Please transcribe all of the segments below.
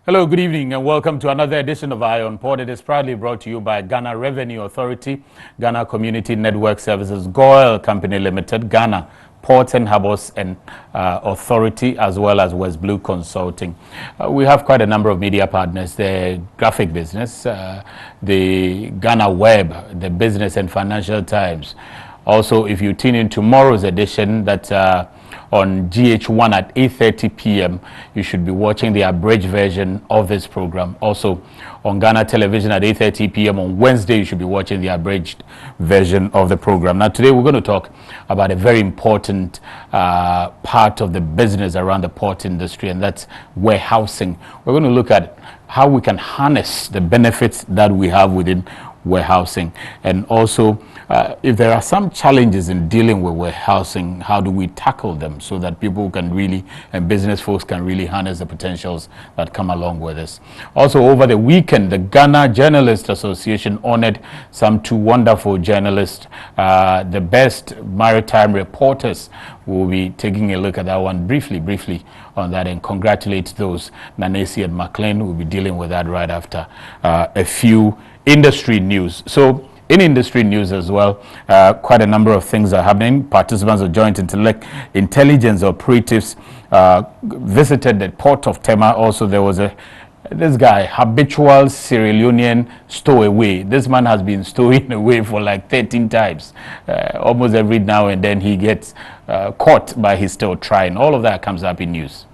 Hello, good evening, and welcome to another edition of Eye on Port. It is proudly brought to you by Ghana Revenue Authority, Ghana Community Network Services, Goil Company Limited, Ghana Ports and Harbours and Authority, as well as West Blue Consulting. We have quite a number of media partners: the Graphic Business, the Ghana Web, the Business and Financial Times. Also, if you tune in tomorrow's edition, that on GH1 at 8:30 p.m. you should be watching the abridged version of this program. Also on Ghana Television at 8:30 p.m. on Wednesday, you should be watching the abridged version of the program. Now today we're going to talk about a very important part of the business around the port industry, and that's warehousing. We're going to look at how we can harness the benefits that we have within warehousing, and also if there are some challenges in dealing with warehousing, how do we tackle them so that people can really, and business folks can really harness the potentials that come along with this. Also, over the weekend, the Ghana Journalists Association honored some two wonderful journalists, the best maritime reporters. We'll be taking a look at that one briefly on that, and congratulate those, Nanesi and MACLEAN. We'll be dealing with that right after a few industry news. So in industry news as well, quite a number of things are happening. Participants of Joint Intelligence Operatives visited the port of TEMA. Also, there was this guy, habitual Sierra Leonean stowaway. This man has been stowing away for like 13 times. Almost every now and then he gets caught, but he's still trying. All of that comes up in news.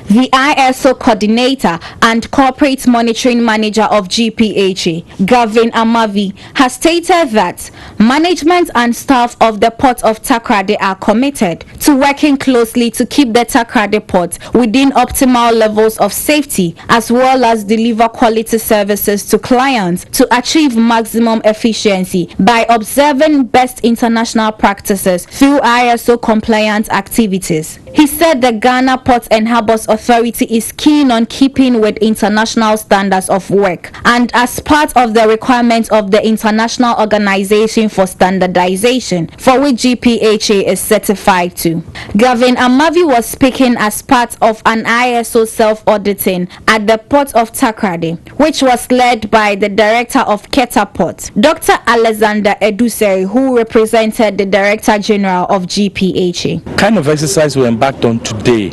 The ISO coordinator and corporate monitoring manager of GPHA, Gavin Amavi, has stated that management and staff of the port of TAKORADI are committed to working closely to keep the TAKORADI port within optimal levels of safety, as well as deliver quality services to clients to achieve maximum efficiency by observing best international practices through ISO compliant activities. He said the Ghana Ports and Harbours Authority is keen on keeping with international standards of work, and as part of the requirements of the International Organization for Standardization, for which GPHA is certified to. Gavin Amavi was speaking as part of an ISO self-auditing at the port of TAKORADI, which was led by the director of Keta Port, Dr. Alexander Eduseri, who represented the Director General of GPHA. Kind of exercise we embarked on today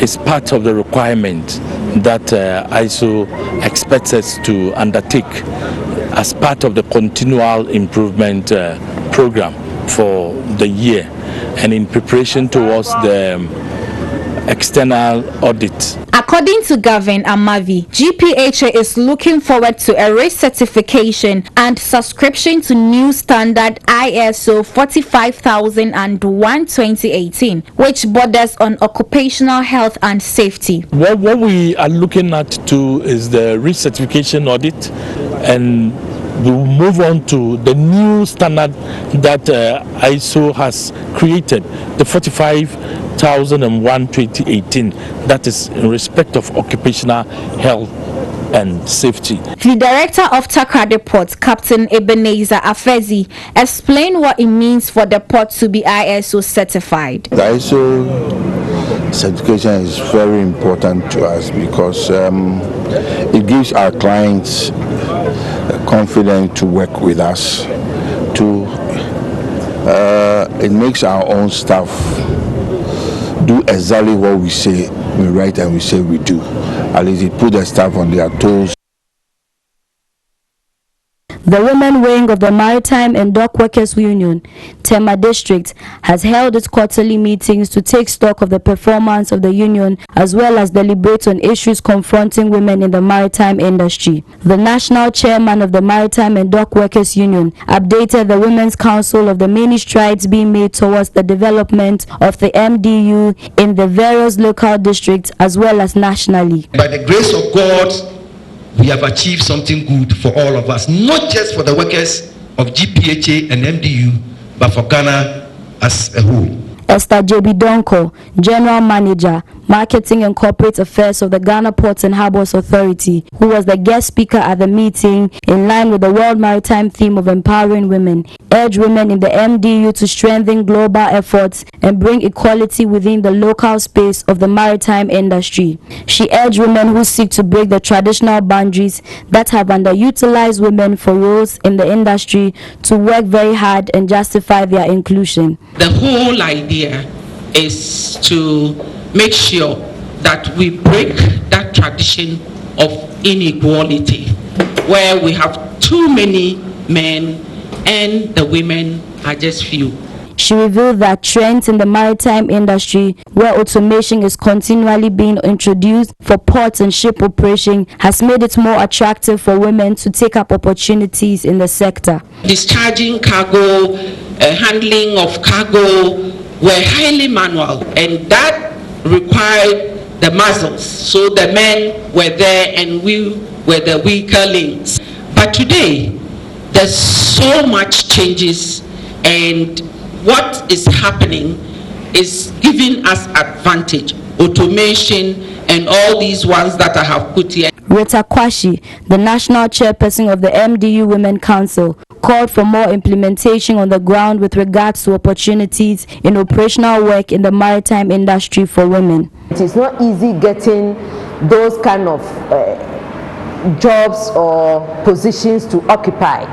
is part of the requirement that ISO expects us to undertake as part of the continual improvement program for the year, and in preparation towards the external audit. According to Gavin Amavi, GPHA is looking forward to a recertification and subscription to new standard ISO 45001-2018, which borders on occupational health and safety. What we are looking at too is the recertification audit, and we'll move on to the new standard that ISO has created, the 45001-2018, that is in respect of occupational health and safety. The director of TAKORADI Port, Captain Ebenezer Afezi, explained what it means for the port to be ISO certified. The ISO certification is very important to us because it gives our clients confidence to work with us. It makes our own staff do exactly what we say we write and we say we do. At least it puts the staff on their toes. The women wing of the Maritime and Dock Workers Union, TEMA District, has held its quarterly meetings to take stock of the performance of the union as well as deliberate on issues confronting women in the maritime industry. The national chairman of the Maritime and Dock Workers Union updated the Women's Council of the many strides being made towards the development of the MDU in the various local districts as well as nationally. By the grace of God, we have achieved something good for all of us, not just for the workers of GPHA and MDU, but for Ghana as a whole. Esther J.B. Donko, General Manager, Marketing and Corporate Affairs of the Ghana Ports and Harbours Authority, who was the guest speaker at the meeting in line with the World Maritime theme of empowering women, urged women in the MDU to strengthen global efforts and bring equality within the local space of the maritime industry. She urged women who seek to break the traditional boundaries that have underutilized women for roles in the industry to work very hard and justify their inclusion. The whole idea is to make sure that we break that tradition of inequality where we have too many men and the women are just few. She revealed that trends in the maritime industry, where automation is continually being introduced for ports and ship operation, has made it more attractive for women to take up opportunities in the sector. Discharging cargo, handling of cargo were highly manual, and that required the muscles. So the men were there and we were the weaker links. But today, there's so much changes, and what is happening is giving us advantage. Automation and all these ones that I have put here. Rita Kwashi, the national chairperson of the MDU Women Council, called for more implementation on the ground with regards to opportunities in operational work in the maritime industry for women. It is not easy getting those kind of jobs or positions to occupy,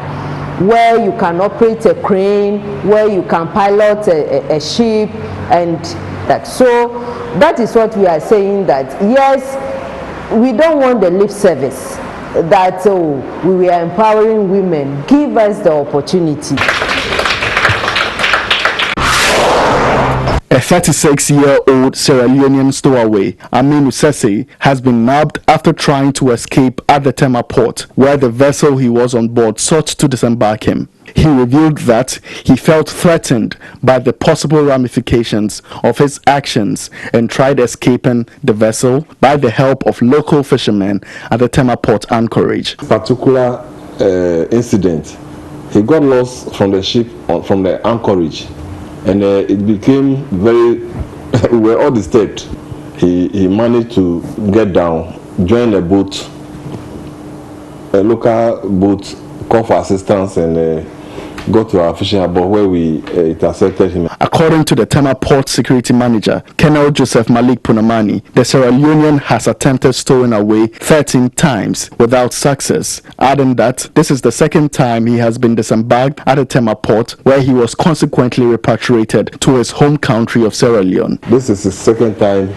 where you can operate a crane, where you can pilot a ship, and that. So that is what we are saying, that yes, we don't want the lip service that we are empowering women. Give us the opportunity. A 36-year-old Sierra Leonean stowaway, Aminu Sese, has been nabbed after trying to escape at the TEMA port, where the vessel he was on board sought to disembark him. He revealed that he felt threatened by the possible ramifications of his actions and tried escaping the vessel by the help of local fishermen at the TEMA port anchorage. Particular incident, he got lost from the ship from the anchorage, and it became very we were all disturbed. He managed to get down, join a boat, a local boat, call for assistance, and go to our fishing harbor where we intercepted him. According to the TEMA port security manager, Colonel Joseph Malik Punamani, the Sierra Leonean has attempted stowing away 13 times without success, adding that this is the second time he has been disembarked at the TEMA port, where he was consequently repatriated to his home country of Sierra Leone. This is his second time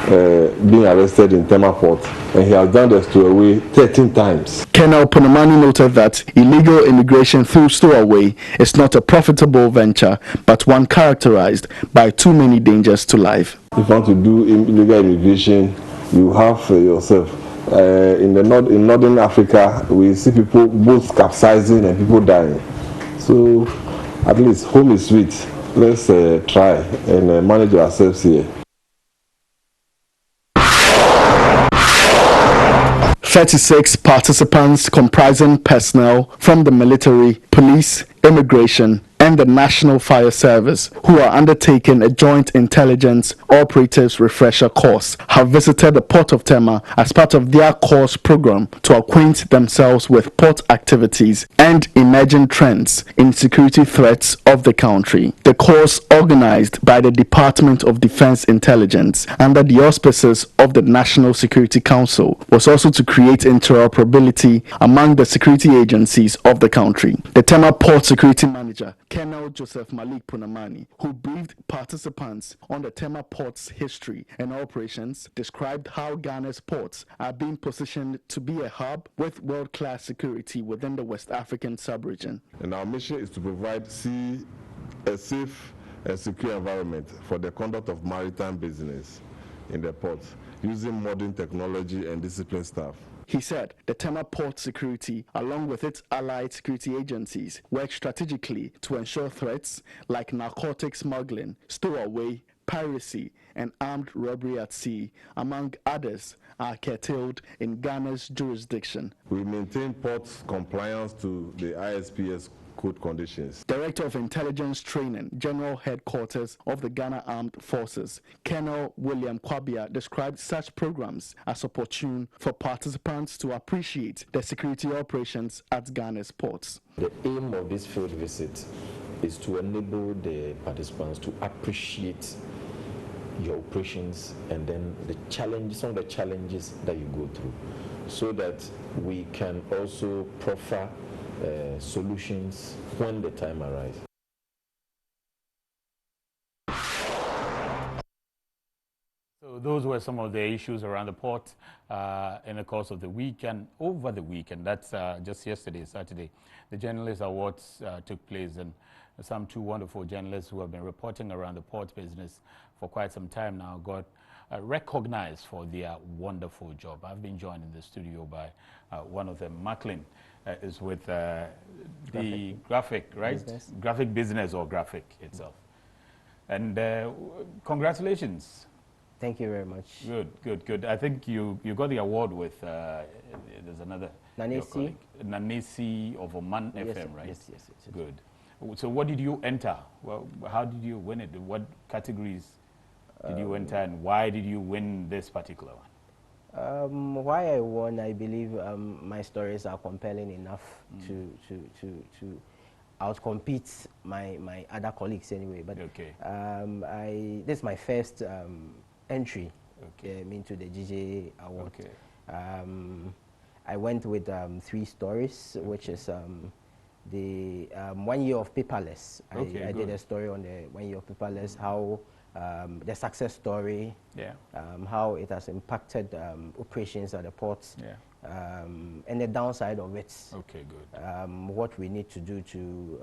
being arrested in TEMA port, and he has done the stowaway 13 times. Colonel Punamani noted that illegal immigration through stowaway is not a profitable venture, but one characterized by too many dangers to life. If you want to do illegal immigration, you have yourself. In northern Africa, we see people boats capsizing and people dying. So at least home is sweet. Let's try and manage ourselves here. 36 participants comprising personnel from the military, police, immigration, and the National Fire Service, who are undertaking a joint intelligence operatives refresher course, have visited the port of Tema as part of their course program to acquaint themselves with port activities and emerging trends in security threats of the country. The course, organized by the Department of Defense Intelligence under the auspices of the National Security Council, was also to create interoperability among the security agencies of the country. The Tema Port Security Manager, Colonel Joseph Malik Punamani, who briefed participants on the TEMA port's history and operations, described how Ghana's ports are being positioned to be a hub with world-class security within the West African sub-region. And our mission is to provide a safe and secure environment for the conduct of maritime business in the ports, using modern technology and disciplined staff. He said the TEMA port security, along with its allied security agencies, work strategically to ensure threats like narcotic smuggling, stowaway, piracy, and armed robbery at sea, among others, are curtailed in Ghana's jurisdiction. We maintain ports compliance to the ISPS code conditions. Director of Intelligence Training, General Headquarters of the Ghana Armed Forces, Colonel William Kwabia, described such programs as opportune for participants to appreciate the security operations at Ghana's ports. The aim of this field visit is to enable the participants to appreciate your operations and then some of the challenges that you go through, so that we can also proffer solutions when the time arrives. So those were some of the issues around the port in the course of the week and over the weekend. That's just yesterday, Saturday. The Journalist Awards took place, and some two wonderful journalists who have been reporting around the port business for quite some time now got recognized for their wonderful job. I've been joined in the studio by one of them. MACLEAN is with the graphic, right? Business. Graphic business or graphic itself. And congratulations. Thank you very much. Good, good, good. I think you got the award with, there's another. Nanesi. Nanesi of Oman Yes, FM, right? Yes, yes, yes. Good. So what did you enter? Well, how did you win it? What categories did you enter, and why did you win this particular one? Why I won, I believe my stories are compelling enough to outcompete my other colleagues anyway. But okay. This is my first entry into the GJ award. Okay. I went with 3 stories, which is the 1 year of paperless. Okay, I did a story on the 1 year of paperless, how the success story, how it has impacted operations at the ports, and the downside of it. Okay, good. What we need to do to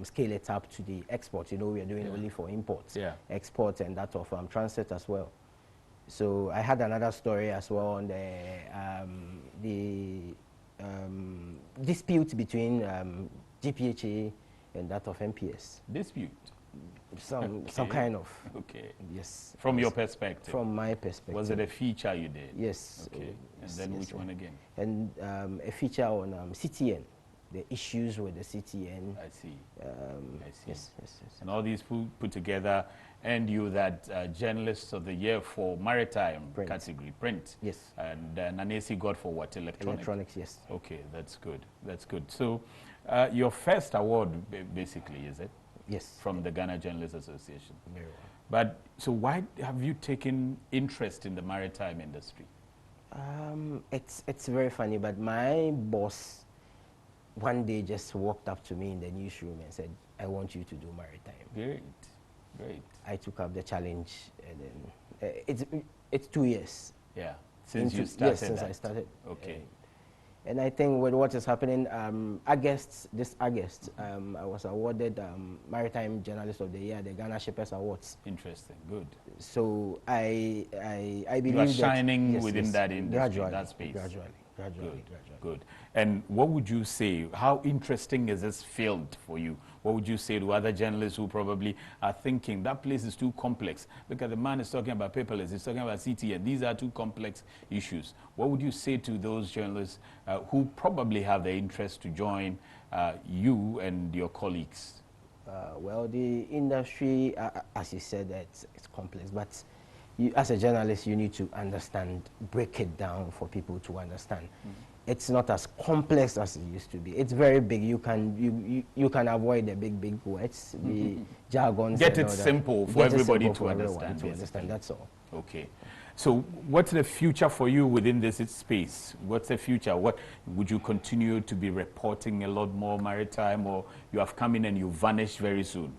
scale it up to the export. You know, we are doing only for imports, export, and that of transit as well. So I had another story as well on the dispute between GPHA and that of MPS. Dispute? Some kind of. Okay. Yes. From your perspective? From my perspective. Was it a feature you did? Yes. Okay. And Yes, then yes, which one again? And a feature on CTN, the issues with the CTN. I see. I see. Yes, yes, yes. And all these put together, and you that Journalist of the Year for Maritime category, print. Yes. And Nanesi got for what? Electronics, yes. Okay, that's good. That's good. So your first award, basically, is it? Yes. From the Ghana Journalists Association. Very well. But so why have you taken interest in the maritime industry? It's very funny, but my boss one day just walked up to me in the newsroom and said, "I want you to do maritime." Great, great. I took up the challenge, and then it's 2 years. Yeah, since you started. Yes, since I started. Okay. And I think with what is happening, this August, I was awarded Maritime Journalist of the Year, the Ghana Shippers Awards. Interesting, good. So I believe you are that shining within that industry, gradually, that space. Gradually. Good. And what would you say, how interesting is this field for you? What would you say to other journalists who probably are thinking that place is too complex? Look at the man is talking about paperless, he's talking about CTN. These are two complex issues. What would you say to those journalists who probably have the interest to join you and your colleagues? Well, the industry, as you said, it's complex, but you, as a journalist, you need to understand, break it down for people to understand. It's not as complex as it used to be. It's very big. You can avoid the big words, the jargons. Get it simple for everybody to understand. That's all. Okay. So what's the future for you within this space? What's the future? What would you continue to be reporting a lot more maritime, or you have come in and you vanish very soon?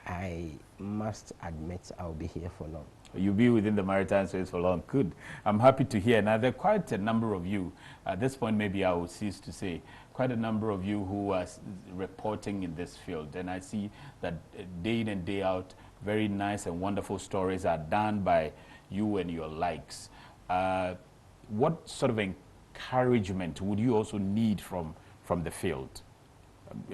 I must admit I'll be here for long. You'll be within the maritime space for long. Good. I'm happy to hear. Now, there are quite a number of you, at this point maybe I will cease to say, quite a number of you who are reporting in this field. And I see that day in and day out, very nice and wonderful stories are done by you and your likes. What sort of encouragement would you also need from the field?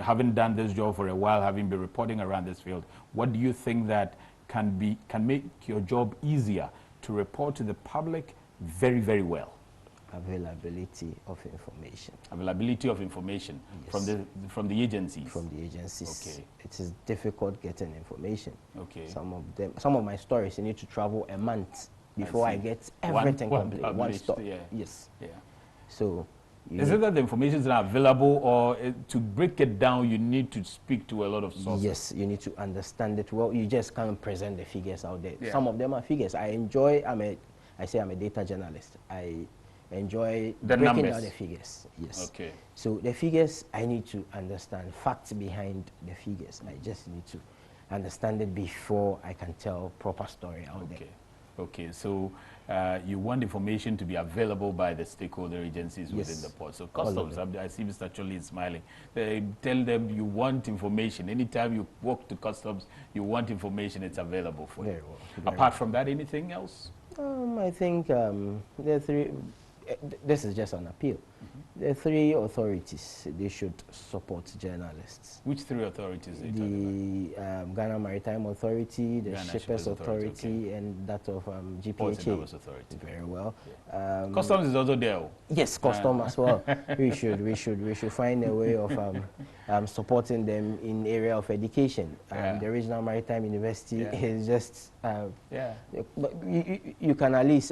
Having done this job for a while, having been reporting around this field, what do you think that can make your job easier to report to the public very, very well? Availability of information. Availability of information, yes, from the agencies. From the agencies. Okay. It is difficult getting information. Okay. Some of my stories, you need to travel a month before I get everything complete. One stop. Yeah. Yes. Yeah. So. Is it that the information is not available, or to break it down, you need to speak to a lot of sources? Yes, you need to understand it well. You just can't present the figures out there. Yeah. Some of them are figures. I say I'm a data journalist. I enjoy breaking down the figures. Yes. Okay. So the figures, I need to understand facts behind the figures. I just need to understand it before I can tell proper story out there. Okay, so you want information to be available by the stakeholder agencies within the port. So customs, I see Mr. Choli is smiling. Tell them you want information. Anytime you walk to customs, you want information, it's available for you. Apart from that, anything else? I think there are three. This is just an appeal. The three authorities, they should support journalists. Which three authorities? The Ghana Maritime Authority, the Shippers Authority, and that of GPHA. Authority. Very well. Yeah. Customs is also there. Yes, Customs as well. we should find a way of supporting them in area of education. The Regional Maritime University is just but you can at least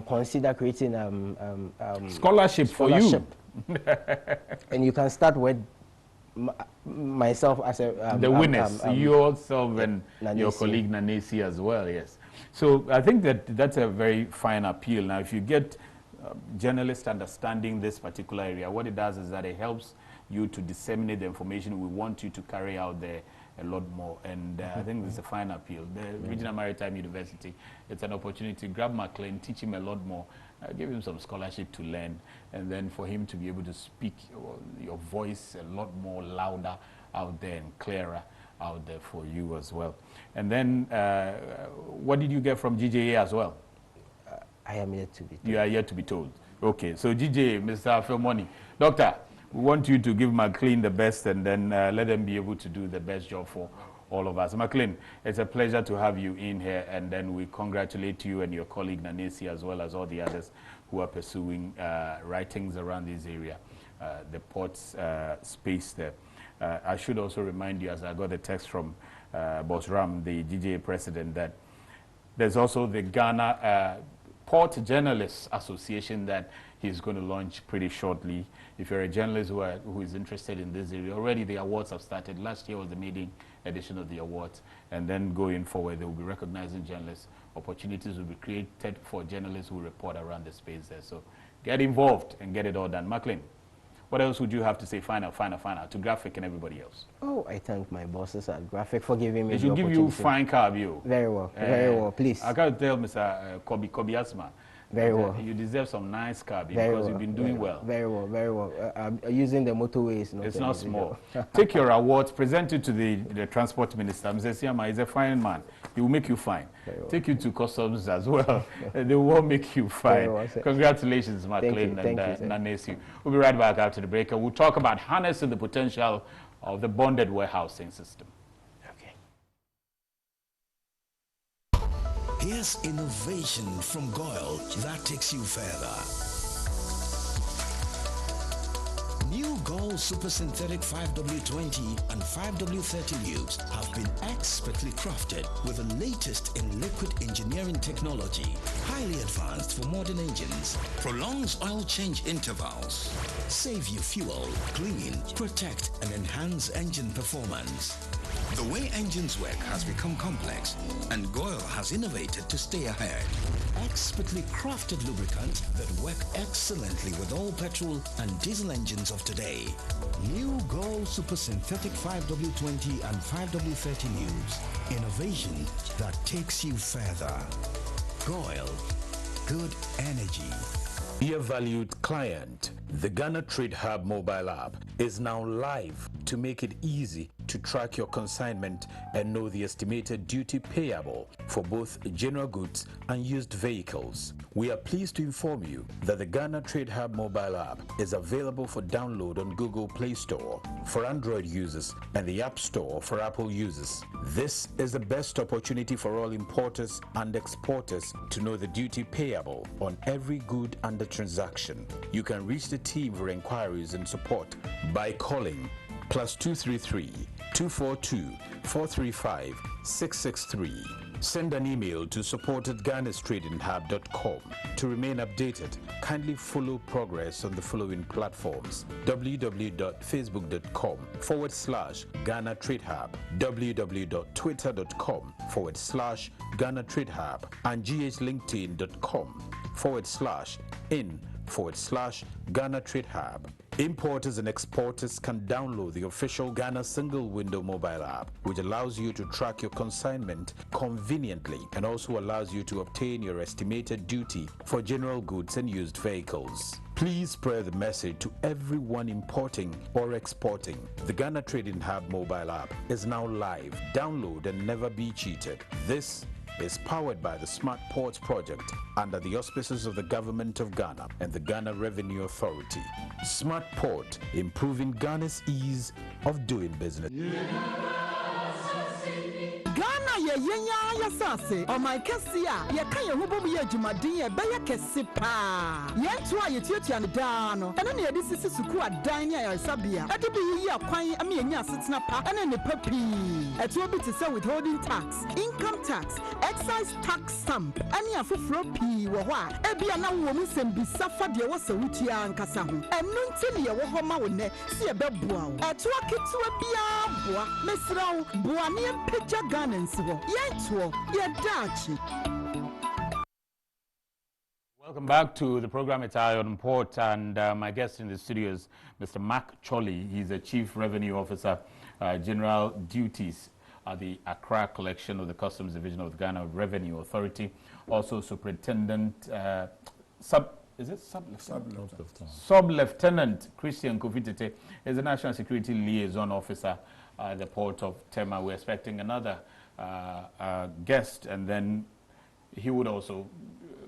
consider creating scholarship for you. And you can start with myself as a the winners, yourself and your colleague Nanesi as well. Yes. So I think that's a very fine appeal. Now, if you get journalists understanding this particular area, what it does is that it helps you to disseminate the information we want you to carry out there a lot more. And I think this is a fine appeal. The Regional Maritime University, it's an opportunity to grab MACLEAN, teach him a lot more, give him some scholarship to learn, and then for him to be able to speak your voice a lot more louder out there and clearer out there for you as well. And then what did you get from GJA as well? I am yet to be told. You are yet to be told. Okay, so GJA, Mr. Philmoni, Doctor, we want you to give MACLEAN the best, and then let them be able to do the best job for all of us. MACLEAN, it's a pleasure to have you in here, and then we congratulate you and your colleague Nanesi, as well as all the others who are pursuing writings around this area, the port's space there. I should also remind you, as I got a text from Boss Ram, the GJA president, that there's also the Ghana Port Journalists Association that he's going to launch pretty shortly. If you're a journalist who is interested in this area, already the awards have started. Last year was the maiden edition of the awards, and then going forward, they will be recognizing journalists. Opportunities will be created for journalists who report around the space there. So get involved and get it all done. MACLEAN, what else would you have to say final to Graphic and everybody else? Oh, I thank my bosses at Graphic for giving me the opportunity. They should give you fine car view. Very well, please. I got to tell Mr. Kobi Asma, very well. You deserve some nice car because you've been doing well. Very well. I'm using the motorways. It's not small. Take your awards, present it to the transport minister. Mr. Siama is a fine man. He will make you fine. Take you to customs as well. They will make you fine. Well, congratulations, MACLEAN and Nanesi. We'll be right back after the break, and we'll talk about harnessing the potential of the bonded warehousing system. Here's innovation from Goyle that takes you further. New Goyle Super Synthetic 5W20 and 5W30 lubes have been expertly crafted with the latest in liquid engineering technology, highly advanced for modern engines, prolongs oil change intervals, save you fuel, clean, protect, and enhance engine performance. The way engines work has become complex, and Goyle has innovated to stay ahead. Expertly crafted lubricants that work excellently with all petrol and diesel engines of today. New Goyle Super Synthetic 5W20 and 5W30 lubes. Innovation that takes you further. Goyle. Good energy. Dear valued client, The Ghana Trade Hub mobile app is now live to make it easy to track your consignment and know the estimated duty payable for both general goods and used vehicles. We are pleased to inform you that the Ghana Trade Hub mobile app is available for download on Google Play Store for Android users and the App Store for Apple users. This is the best opportunity for all importers and exporters to know the duty payable on every good under transaction. You can reach the team for inquiries and support by calling +233 242 435 663. Send an email to support@ghanastradinghub.com. To remain updated, kindly follow progress on the following platforms: www.facebook.com/Ghana Trade Hub, www.twitter.com/Ghana Trade Hub, and ghlinkedin.com/in/Ghana Trade Hub. Importers and exporters can download the official Ghana single window mobile app, which allows you to track your consignment conveniently and also allows you to obtain your estimated duty for general goods and used vehicles. Please spread the message to everyone importing or exporting. The Ghana Trading Hub mobile app is now live. Download and never be cheated. This is powered by the Smart Ports Project under the auspices of the Government of Ghana and the Ghana Revenue Authority. Smart Port, improving Ghana's ease of doing business. Ghana ye yenya ya sase o my kesia ye kan ye hobom ye adwumaden ye beye kese pa yento a ye tietia ne da no ene ne yedi sisi suku adan ne ayasabia ade bi yi akwan am ye nya setena pa ene ne papi eto bi te say withholding tax, income tax, excise tax stamp ene afoforo pi wo ho a ebia na wo mu sembisa fa de wo sawutia ankasa ho enu nti ne ye wo ho ma wo ne se ye beboa wo eto aketewa bia boa mesrawo boa ne peja Welcome back to the program. It's Iron Port, and my guest in the studio is Mr. Mark Chorley. He's the Chief Revenue Officer, General Duties at the Accra Collection of the Customs Division of the Ghana Revenue Authority. Also Superintendent, Sub-Lieutenant Christian Kofitete is the National Security Liaison Officer at the Port of Tema. We're expecting another guest, and then he would also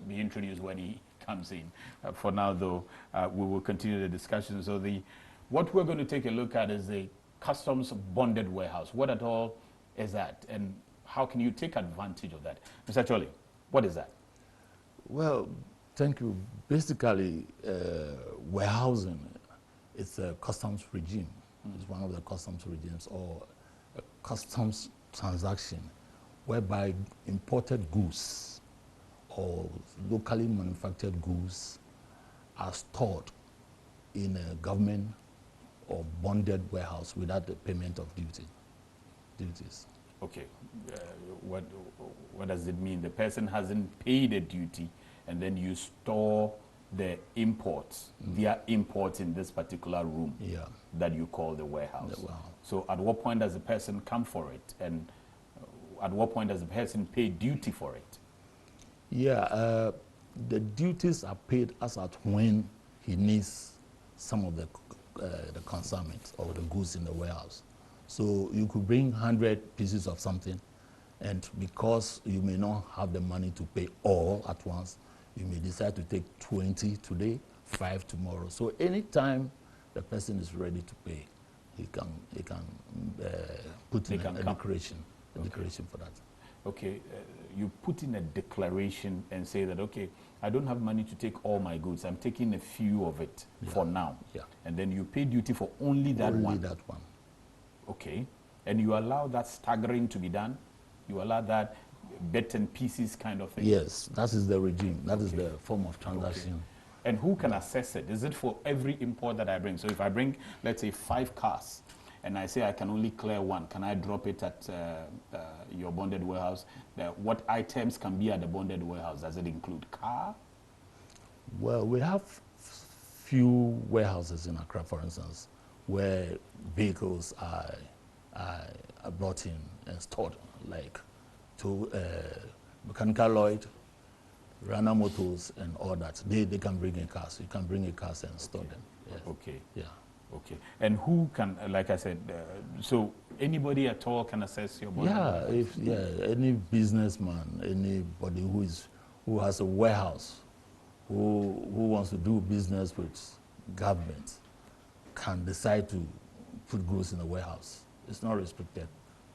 be introduced when he comes in. For now, though, we will continue the discussion. So what we're going to take a look at is the customs bonded warehouse. What at all is that, and how can you take advantage of that? Mr. Chorley, what is that? Well, thank you. Basically, warehousing is a customs regime. It's one of the customs regimes, or a customs transaction whereby imported goods or locally manufactured goods are stored in a government or bonded warehouse without the payment of duties. Okay. What does it mean? The person hasn't paid a duty, and then you store the imports, their imports in this particular room that you call the warehouse. So at what point does the person come for it, and at what point does the person pay duty for it? The duties are paid as at when he needs some of the consignment or the goods in the warehouse. So you could bring 100 pieces of something, and because you may not have the money to pay all at once, you may decide to take 20 today, 5 tomorrow. So anytime the person is ready to pay, he can put in a declaration for that. Okay, you put in a declaration and say that, okay, I don't have money to take all my goods. I'm taking a few of it for now. And then you pay duty for only that one. Only that one. Okay, and you allow that staggering to be done? You allow that bit and pieces kind of thing? Yes, that is the regime. That is the form of transaction. Okay. And who can assess it? Is it for every import that I bring? So if I bring, let's say, 5 cars, and I say I can only clear 1, can I drop it at your bonded warehouse? What items can be at the bonded warehouse? Does it include car? Well, we have few warehouses in Accra, for instance, where vehicles are brought in and stored, like to mechanical Lloyd, runner motors and all that. They can bring in cars. You can bring in cars and store them. Yes. Okay. Yeah. Okay. And who can, like I said, so anybody at all can access your bonded warehouse? Any businessman, anybody who has a warehouse, who wants to do business with government, can decide to put goods in the warehouse. It's not restricted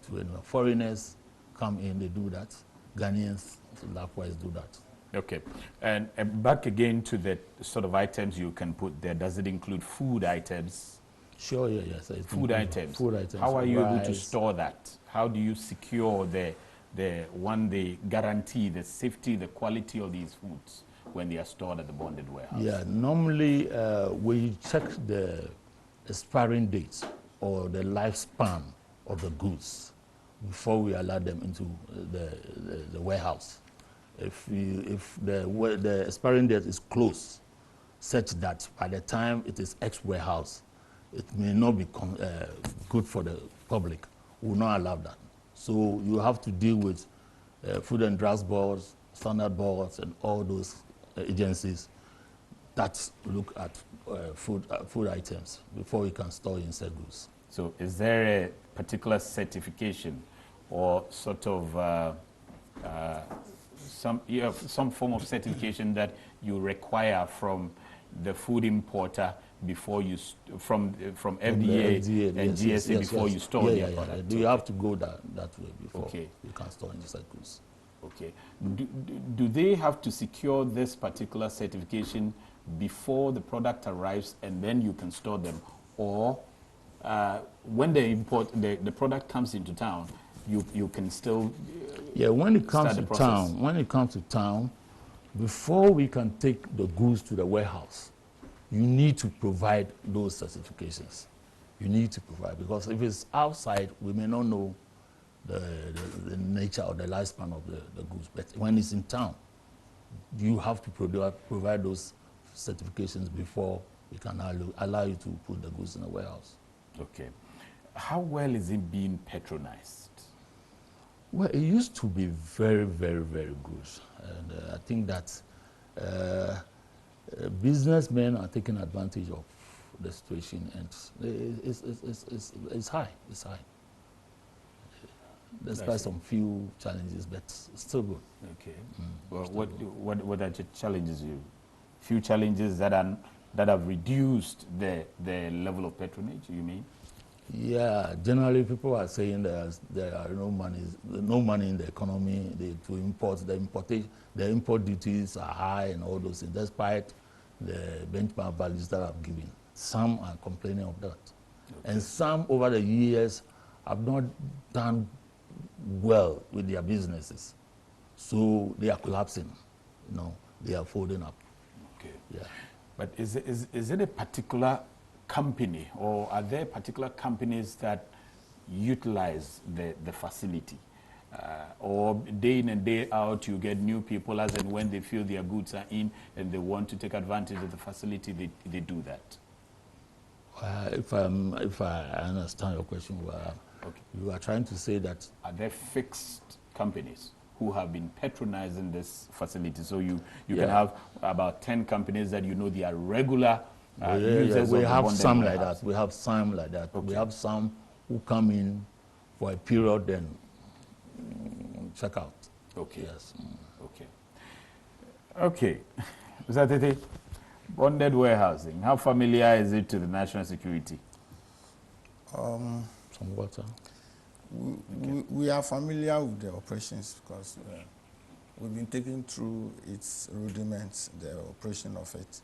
to anyone. Foreigners come in, they do that. Ghanaians likewise do that. Okay. And back again to the sort of items you can put there. Does it include food items? Sure, yes. Food items. Food items. How are you able to store that? How do you secure the guarantee, the safety, the quality of these foods when they are stored at the bonded warehouse? Yeah, normally we check the expiring dates or the lifespan of the goods before we allow them into the warehouse. If the expiring date is close, such that by the time it is ex-warehouse, it may not be good for the public, we will not allow that. So you have to deal with Food and Drugs Boards, Standard Boards, and all those agencies that look at food items before you can store inside goods. So is there a particular certification or sort of some form of certification that you require from the food importer before you from FDA and GSA before you store the product? You have to go that way before you can store inside goods. Okay. Do they have to secure this particular certification before the product arrives and then you can store them, or when the product comes into town, you can still when it comes to town, before we can take the goods to the warehouse, you need to provide those certifications. You need to provide, because if it's outside, we may not know the nature or the lifespan of the goods. But when it's in town, you have to provide those certifications before we can allow you to put the goods in the warehouse. Okay. How well is it being patronized? Well, it used to be very, very, very good. And I think that businessmen are taking advantage of the situation, and it's high. It's high. Despite some few challenges, but still good. Okay. Well, what are the challenges? Few challenges that have reduced the level of patronage, you mean? Yeah, generally people are saying there are no money in the economy to import. The import duties are high and all those things, despite the benchmark values that I've given. Some are complaining of that. Okay. And some over the years have not done well with their businesses. So they are collapsing. They are folding up. Okay. Yeah. But is it a particular company, or are there particular companies that utilize the facility? Or day in and day out you get new people as and when they feel their goods are in and they want to take advantage of the facility, they do that? If I understand your question well, okay. You are trying to say that... Are there fixed companies who have been patronizing this facility? So you can have about 10 companies that they are regular users. We have some like that. We have some like that. Okay. We have some who come in for a period then check out. Okay. Yes. Okay. Okay. Mr. Bonded warehousing, how familiar is it to the national security? Some water. We are familiar with the operations because we've been taken through its rudiments, the operation of it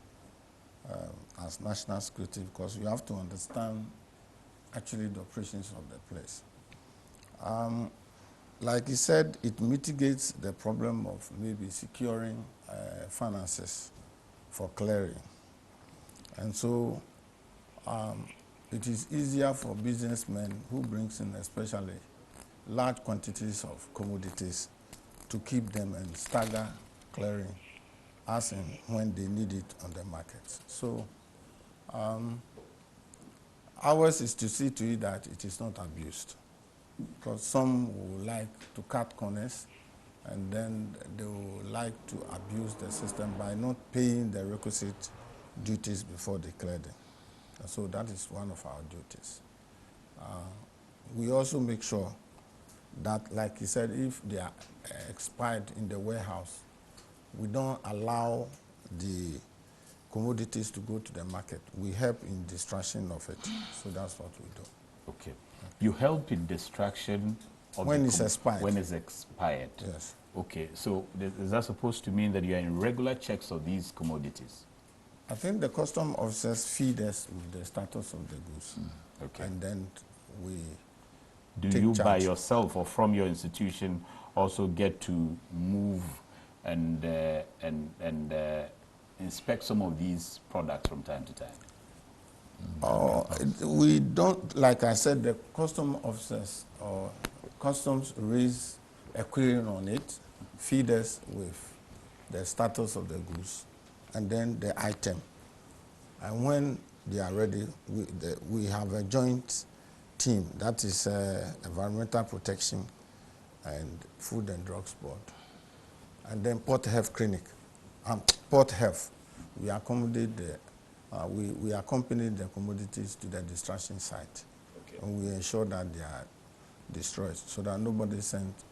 as national security, because you have to understand actually the operations of the place. Like he said, it mitigates the problem of maybe securing finances for clearing. And so it is easier for businessmen who brings in especially large quantities of commodities to keep them and stagger clearing as and when they need it on the market. So ours is to see to it that it is not abused, because some would like to cut corners and then they will like to abuse the system by not paying the requisite duties before they clear them. And so that is one of our duties. We also make sure that, like you said, if they are expired in the warehouse, we don't allow the commodities to go to the market. We help in distraction of it. So that's what we do. Okay. You help in distraction of when it's expired. When it's expired. Yes. Okay. So is that supposed to mean that you are in regular checks of these commodities? I think the custom officers feed us with the status of the goods. Okay. And then we do take you charge. by yourself or from your institution also get to move and inspect some of these products from time to time? We don't, like I said, the custom officers or customs raise a query on it, feed us with the status of the goods, and then the item. And when they are ready, we have a joint team, that is Environmental Protection and Food and Drugs Board. And then Port Health Clinic, Port Health, we accommodate we accompany the commodities to the destruction site. Okay. And we ensure that they are destroyed so that nobody sends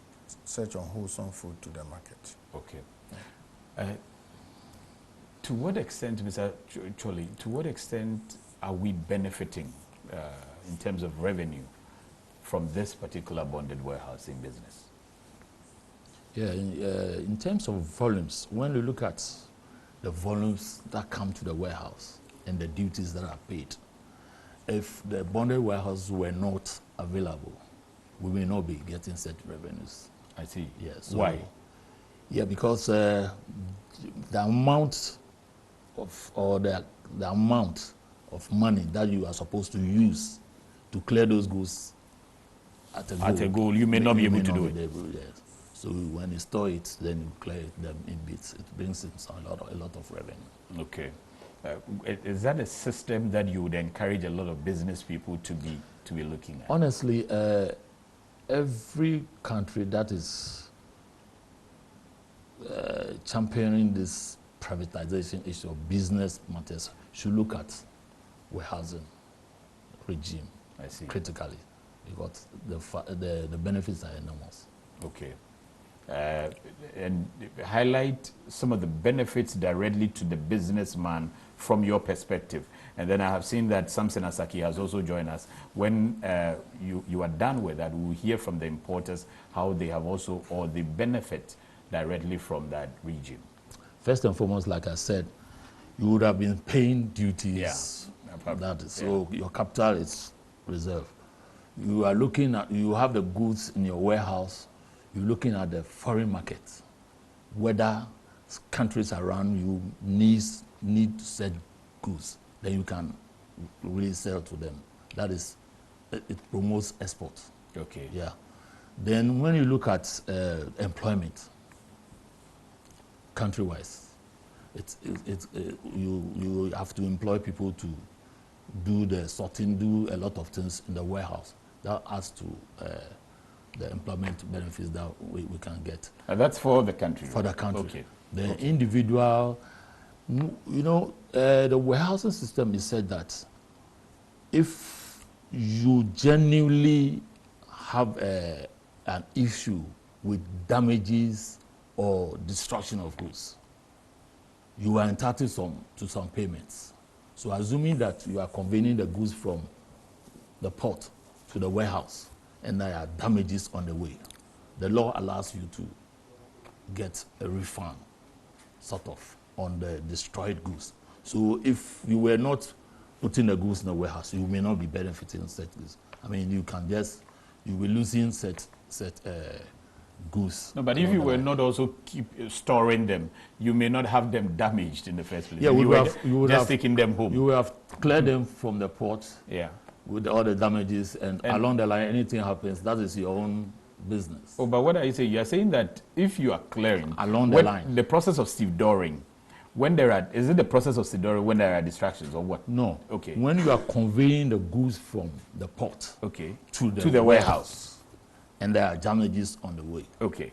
such unwholesome food to the market. Okay. To what extent, Mr. Choli, to what extent are we benefiting in terms of revenue from this particular bonded warehousing business? Yeah, in terms of volumes, when you look at the volumes that come to the warehouse and the duties that are paid, if the bonded warehouse were not available, we may not be getting such revenues. I see. Yeah, so why? Yeah, because the amount of, or the amount of money that you are supposed to use to clear those goods at a goal, you may not be able to do it. Yes. So when you store it, then you clear them in bits. It brings in a lot of revenue. Okay. Is that a system that you would encourage a lot of business people to be looking at? Honestly, every country that is championing this privatization issue of business matters should look at warehousing regime. I see. Critically, because the benefits are enormous. Okay. And highlight some of the benefits directly to the businessman from your perspective. And then I have seen that Samson Asaki has also joined us. When you are done with that, we will hear from the importers how they have also, or they benefit directly from that region. First and foremost, like I said, you would have been paying duties. Yeah. That is, so your capital is reserved. You are looking at, you have the goods in your warehouse. You're looking at the foreign market, whether countries around you need to sell goods, then you can really sell to them. That is, it promotes export. Okay. Yeah. Then when you look at employment, country-wise, you have to employ people to do the sorting, do a lot of things in the warehouse. That adds to the employment benefits that we can get. And that's for the country? For the country. Okay. The individual, the warehousing system is said that if you genuinely have an issue with damages or destruction of goods, you are entitled to some payments. So assuming that you are conveying the goods from the port to the warehouse, and there are damages on the way, the law allows you to get a refund, sort of, on the destroyed goods. So if you were not putting the goods in the warehouse, you may not be benefiting such goods. I mean, you will be losing set goods. No, but if you were not also keep storing them, you may not have them damaged in the first place. Yeah, you would have taken them home. You will have cleared them from the port. Yeah. With all the damages, and along the line, anything happens, that is your own business. Oh, but what are you saying? You're saying that if you are clearing along the line, the process of stevedoring, when there are, is it the process of stevedoring when there are distractions or what? No. Okay. When you are conveying the goods from the port, okay, to the warehouse, and there are damages on the way. Okay.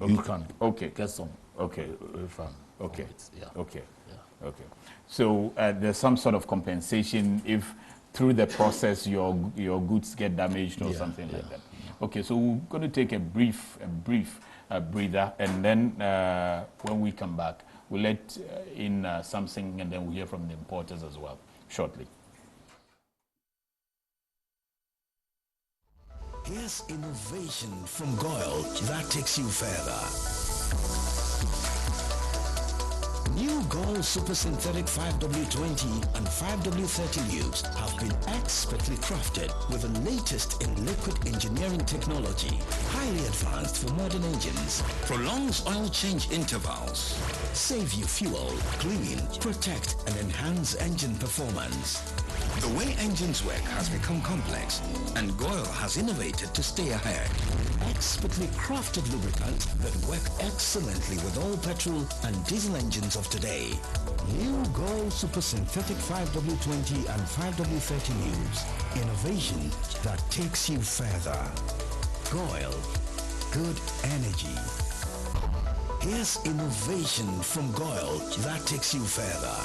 you can okay. get some refund. Okay. Yeah. Okay. Yeah. Okay. So there's some sort of compensation if through the process your goods get damaged or something like that. Okay. So we're going to take a brief breather, and then when we come back, we'll let in something, and then we'll hear from the importers as well shortly. Here's innovation from Goyle that takes you further. New Gold Super Synthetic 5W20 and 5W30 lubes have been expertly crafted with the latest in liquid engineering technology, highly advanced for modern engines, prolongs oil change intervals, save you fuel, clean, protect and enhance engine performance. The way engines work has become complex, and Goyle has innovated to stay ahead. Expertly crafted lubricants that work excellently with all petrol and diesel engines of today. New Goyle Super Synthetic 5W20 and 5W30 lubes. Innovation that takes you further. Goyle. Good energy. Here's innovation from Goyle that takes you further.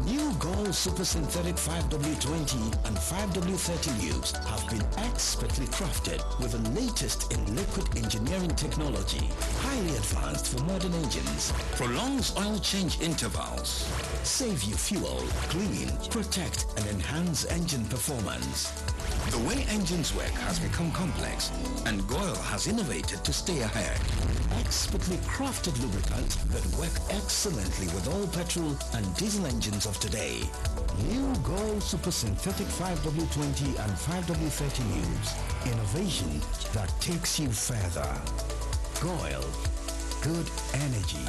New Goyle Super Synthetic 5W20 and 5W30 lubes have been expertly crafted with the latest in liquid engineering technology, highly advanced for modern engines, prolongs oil change intervals, save you fuel, clean, protect and enhance engine performance. The way engines work has become complex, and Goyle has innovated to stay ahead. Expertly crafted lubricants that work excellently with all petrol and diesel engines of today. New Goyle Super Synthetic 5W20 and 5W30 lubes. Innovation that takes you further. Goyle. Good energy.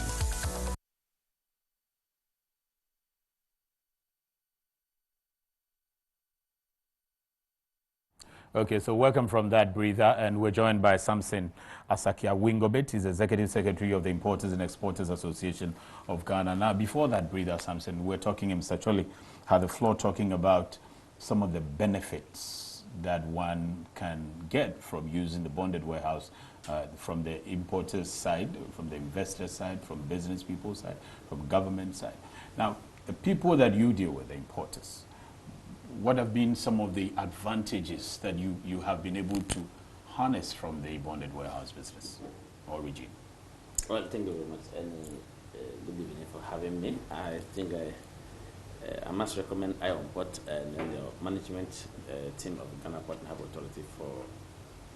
Okay, so welcome from that breather, and we're joined by Samson Asakia Wingobit. He's Executive Secretary of the Importers and Exporters Association of Ghana. Now, before that breather, Samson, we're talking, Mr. Choli had the floor talking about some of the benefits that one can get from using the bonded warehouse from the importers' side, from the investors' side, from business people's side, from government side. Now, the people that you deal with, the importers, what have been some of the advantages that you have been able to harness from the bonded warehouse business or regime? Well, thank you very much, and good evening for having me. I think I must recommend IONPOT and the management team of the Ghana Port and Harbour Authority for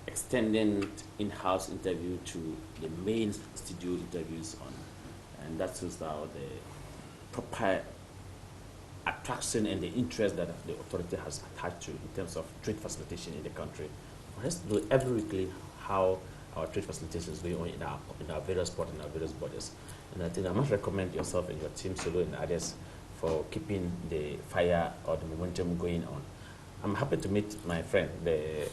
extending in-house interview to the main studio interviews on, and that shows how the proper attraction and the interest that the authority has attached to in terms of trade facilitation in the country. For us to know every weekly how our trade facilitation is going on in our various ports and our various borders. And I think I must recommend yourself and your team, Solo and others, for keeping the fire or the momentum going on. I'm happy to meet my friend, the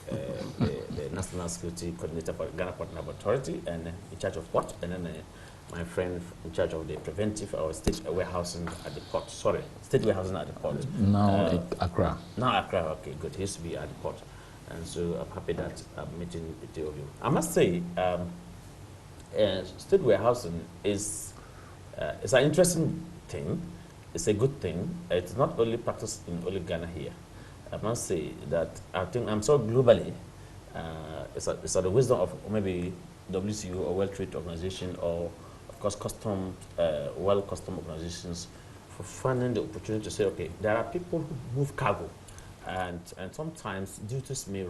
National Security Coordinator for Ghana Port and Harbour Authority, and in charge of port, and then my friend in charge of the preventive or state warehousing at the port. Sorry, state warehousing at the port. Now Accra. Now Accra, okay, good. He used to be at the port. And so I'm happy that I'm meeting with you. I must say, state warehousing is it's an interesting thing. It's a good thing. It's not only practiced in only Ghana here. I must say that I think I'm so globally, it's the wisdom of maybe WCO or World Trade Organization or of course custom, World Custom Organizations for finding the opportunity to say, okay, there are people who move cargo and sometimes duties may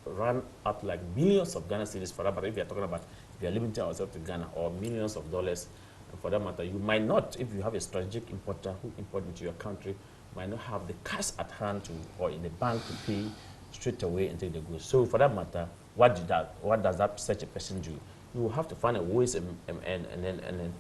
run up like billions of Ghana cedis for that, but if you're talking about, if you're limiting ourselves to Ghana, or millions of dollars, and for that matter, you might not, if you have a strategic importer who import into your country, might not have the cash at hand to, or in the bank to pay straight away and take the goods. So for that matter, what does that such a person do? You will have to find a ways and then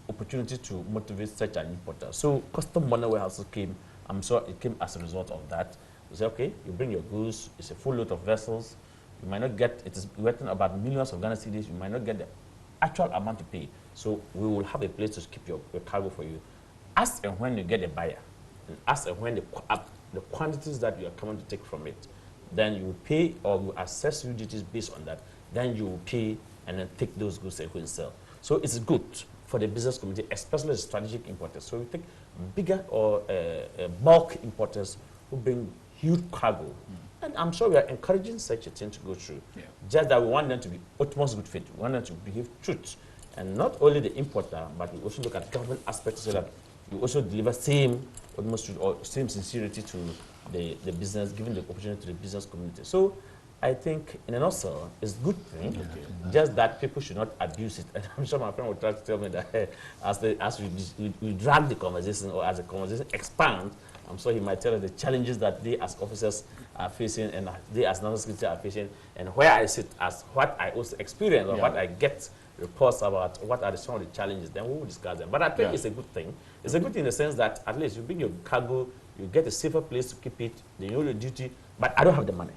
opportunity to motivate such an importer. So custom bonded warehouses came. I'm sure it came as a result of that. You say, okay, you bring your goods. It's a full load of vessels. You might not get. It is written about millions of Ghana cedis. You might not get the actual amount to pay. So we will have a place to keep your cargo for you. As and when you get a buyer, and as and when the quantities that you are coming to take from it, then you pay or you assess your duties based on that, then you will pay and then take those goods and go and sell. So it's good for the business community, especially the strategic importers. So we take bigger or bulk importers who bring huge cargo. And I'm sure we are encouraging such a thing to go through. Yeah. Just that we want them to be utmost good faith. We want them to behave truth. And not only the importer, but we also look at government aspects so that we also deliver same utmost truth or same sincerity to the business, giving the opportunity to the business community. So I think in a nutshell, it's a good thing. Just that people should not abuse it. And I'm sure my friend will try to tell me that as we drag the conversation or as the conversation expands, I'm sure he might tell us the challenges that they as officers are facing and they as national security are facing, and where I sit as what I also experience or what I get reports about what are some of the challenges, then we will discuss them. But I think it's a good thing. It's a good thing in the sense that at least you bring your cargo, you get a safer place to keep it, they know the duty, but I don't have the money.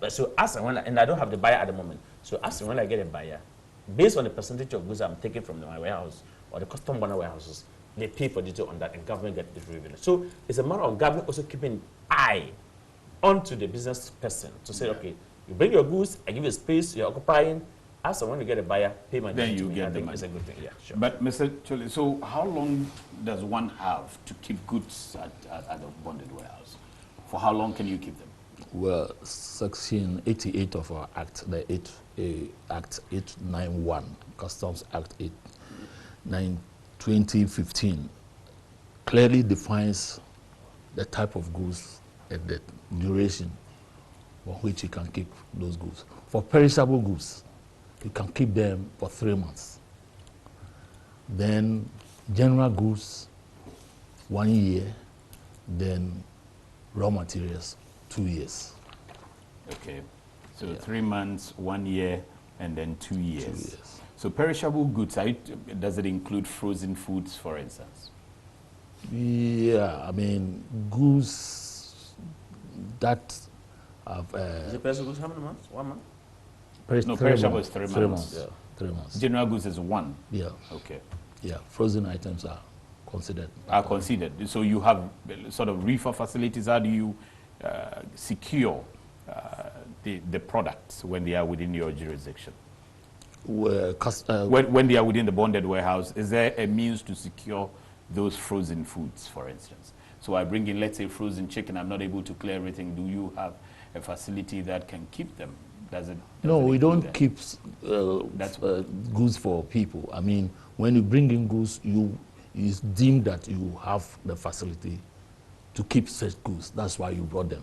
So as and when, and I don't have the buyer at the moment. So as and when I get a buyer, based on the percentage of goods I'm taking from my warehouse or the custom border warehouses, they pay for duty on that and government get the revenue. So it's a matter of government also keeping eye onto the business person to say, okay, you bring your goods, I give you a space, you're occupying, as and when you get a buyer, pay my duty. Then you get the money. It's a good thing, yeah, sure. But Mr. Chole, so how long does one have to keep goods at the bonded warehouse? For how long can you keep them? Well, Section 88 of our Act, the Act 891, Customs Act 2015, clearly defines the type of goods and the duration for which you can keep those goods. For perishable goods, you can keep them for 3 months. Then general goods, 1 year. Then raw materials, 2 years. Okay, so 3 months, 1 year, and then 2 years. 2 years. So perishable goods, does it include frozen foods, for instance? Yeah, I mean, goods that have... Is it perishable goods how many months? 1 month? No, perishable is 3 months. 3 months, yeah, 3 months. General goods is 1? Yeah. Okay. Yeah, frozen items are considered. Are considered. So you have sort of reefer facilities. How do you secure the products when they are within your jurisdiction? When they are within the bonded warehouse, is there a means to secure those frozen foods, for instance? So I bring in, let's say, frozen chicken. I'm not able to clear everything. Do you have a facility that can keep them? No, we don't keep goods for people. I mean, when you bring in goods, it's deemed that you have the facility to keep such goods. That's why you brought them.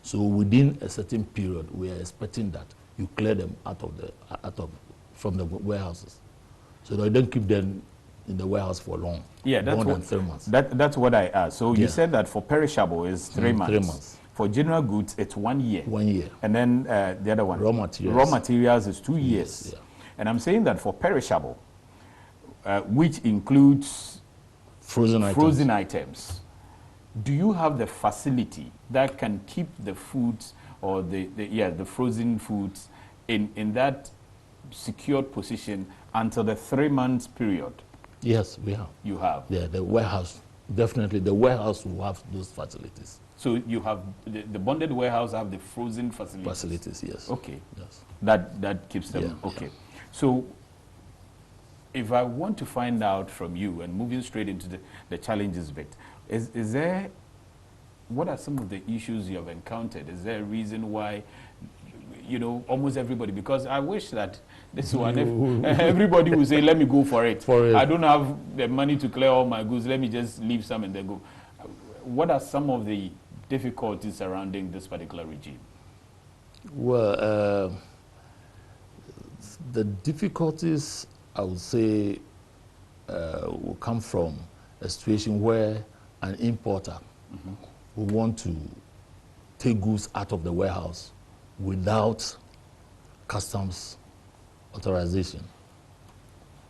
So within a certain period, we are expecting that you clear them from the warehouses. So they don't keep them in the warehouse for long. Yeah, more than 3 months. That's what I asked. So you said that for perishable is 3 months. 3 months. For general goods, it's 1 year. 1 year. And then the other one? Raw materials. Raw materials is 2 years. Yes, yeah. And I'm saying that for perishable, which includes frozen items, do you have the facility that can keep the foods or the frozen foods in that secured position until the 3 months period? Yes, we have. You have? Yeah, the warehouse, definitely the warehouse will have those facilities. So you have the bonded warehouse have the frozen facilities? Facilities, yes. Okay. Yes. That keeps them, yeah, okay. Yeah. So if I want to find out from you, and moving straight into the challenges bit, is there, what are some of the issues you have encountered? Is there a reason why, you know, almost everybody, because I wish that this one, everybody would say, let me go for it. I don't have the money to clear all my goods, let me just leave some and then go. What are some of the difficulties surrounding this particular regime? Well, the difficulties, I would say, will come from a situation where an importer will want to take goods out of the warehouse without customs authorization.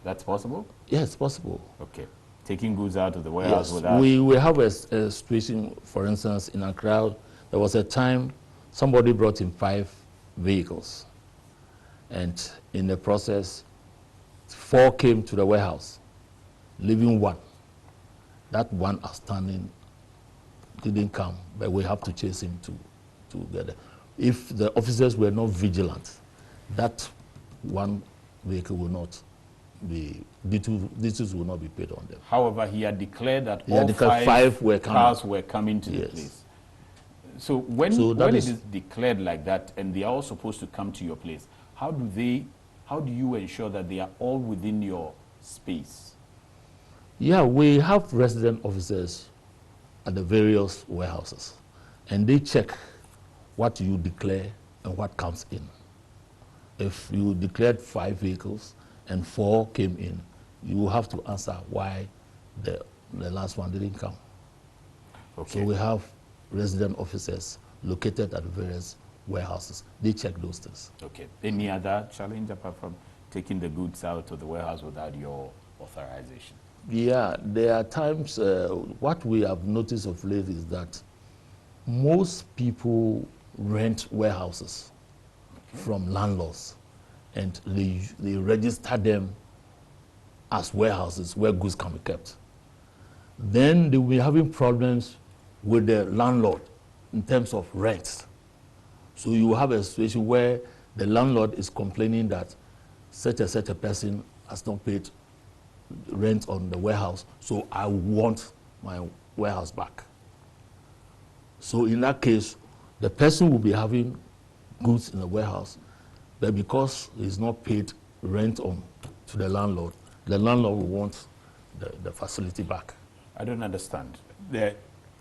That's possible? Yes, it's possible. Okay. Taking goods out of the warehouse without... We have a situation, for instance, in Accra, there was a time somebody brought in 5 vehicles, and in the process, 4 came to the warehouse, leaving 1. That one outstanding didn't come, but we have to chase him to get it. if the officers were not vigilant, that one vehicle will not be, duties will not be paid on them. However, he had declared that He had declared five were coming. cars were coming to the place. So when it is declared like that and they are all supposed to come to your place, how do you ensure that they are all within your space? Yeah, we have resident officers at the various warehouses, and they check what you declare and what comes in. If you declared 5 vehicles and 4 came in, you will have to answer why the last one didn't come. Okay. So we have resident officers located at various warehouses. They check those things. Okay. Any other challenge apart from taking the goods out of the warehouse without your authorization? Yeah, there are times, what we have noticed of late is that most people rent warehouses from landlords, and they register them as warehouses where goods can be kept. Then they will be having problems with the landlord in terms of rent. So you have a situation where the landlord is complaining that such a person has not paid rent on the warehouse, so I want my warehouse back. So in that case, the person will be having goods in the warehouse, but because he's not paid rent on to the landlord will want the facility back. I don't understand.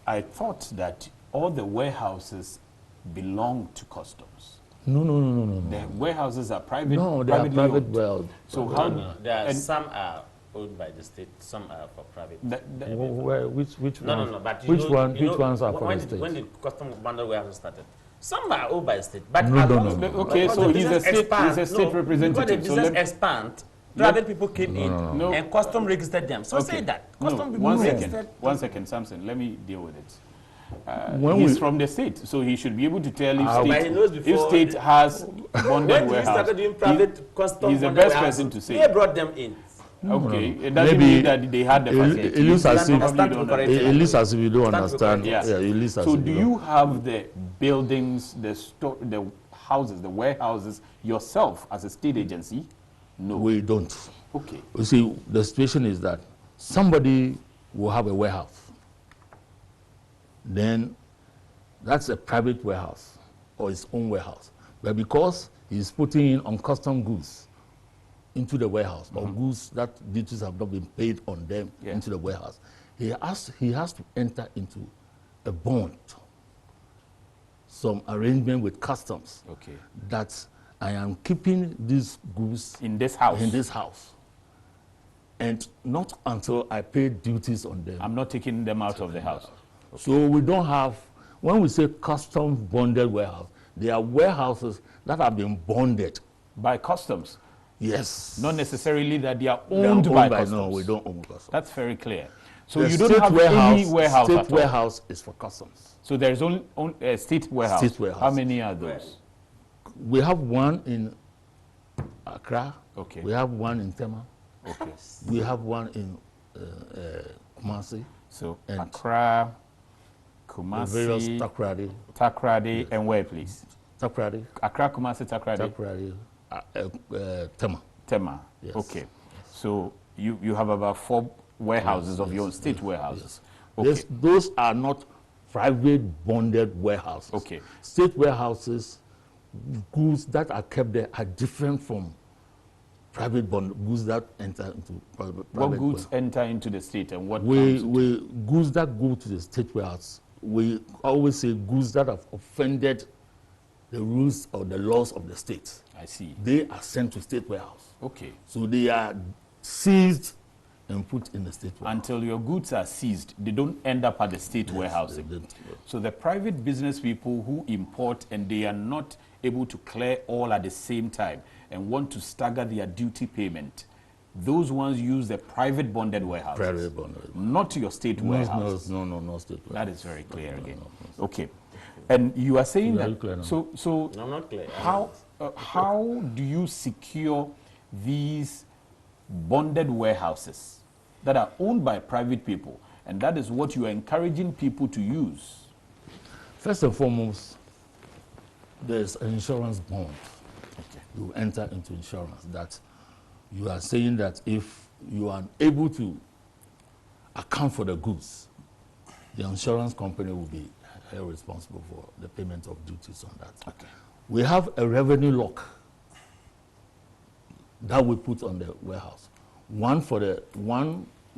I thought that all the warehouses belong to customs. No. The warehouses are private. No, they are private. Well, so how? There are some are owned by the state, some are for private. Which No. But which ones are for the state? When the custom bundle warehouse started, some are owned by the state. But No. Okay, so he's a state representative. Because the business expand, private people came in and custom registered them. So say that. Custom people registered. One second, Samson, let me deal with it. He's from the state, so he should be able to tell if state has bonded warehouse. When he started doing private custom, he's the best person to say. They brought them in. Okay, it doesn't mean that they had the facility. It looks as if you don't understand. So do you have the buildings, the houses, the warehouses yourself as a state agency? No. We don't. Okay. You see, the situation is that somebody will have a warehouse. Then that's a private warehouse or his own warehouse. But because he's putting in on custom goods into the warehouse, or goods that duties have not been paid on them into the warehouse, he has to enter into a bond, some arrangement with customs. Okay. That I am keeping these goods in this house. And not until I pay duties on them. I'm not taking them out of the house. Okay. So we don't have, when we say custom bonded warehouse, they are warehouses that have been bonded. By customs? Yes. Not necessarily that they are owned by customs. No, we don't own customs. That's very clear. So you don't have any warehouse at all? State warehouse is for customs. So there is only a state warehouse? State warehouse. How many are those? We have one in Accra. Okay. We have one in Tema. Okay. We have one in Kumasi. So Accra, Kumasi, Takoradi, and where, please? Takoradi. Accra, Kumasi, Takoradi. Tema. Tema. Yes. Okay. So you have about 4 warehouses of your own, state warehouses. Okay. Those are not private bonded warehouses. Okay. State warehouses, goods that are kept there are different from private goods that enter into private. What goods enter into the state and what goods that go to the state warehouse, we always say goods that have offended the rules or the laws of the state. I see. They are sent to state warehouse. Okay. So they are seized and put in the state warehouse. Until your goods are seized, they don't end up at the state warehouse. So the private business people who import and they are not able to clear all at the same time and want to stagger their duty payment, those ones use the private bonded warehouses. Private bonded. Not your state warehouse. No state warehouse. That is very clear again. Okay. And you are saying that, so I'm not clear. How do you secure these bonded warehouses that are owned by private people, and that is what you are encouraging people to use? First and foremost, There's an insurance bond. Okay. You enter into insurance that you are saying that if you are able to account for the goods, the insurance company will be held responsible for the payment of duties on that. Okay. We have a revenue lock that we put on the warehouse. One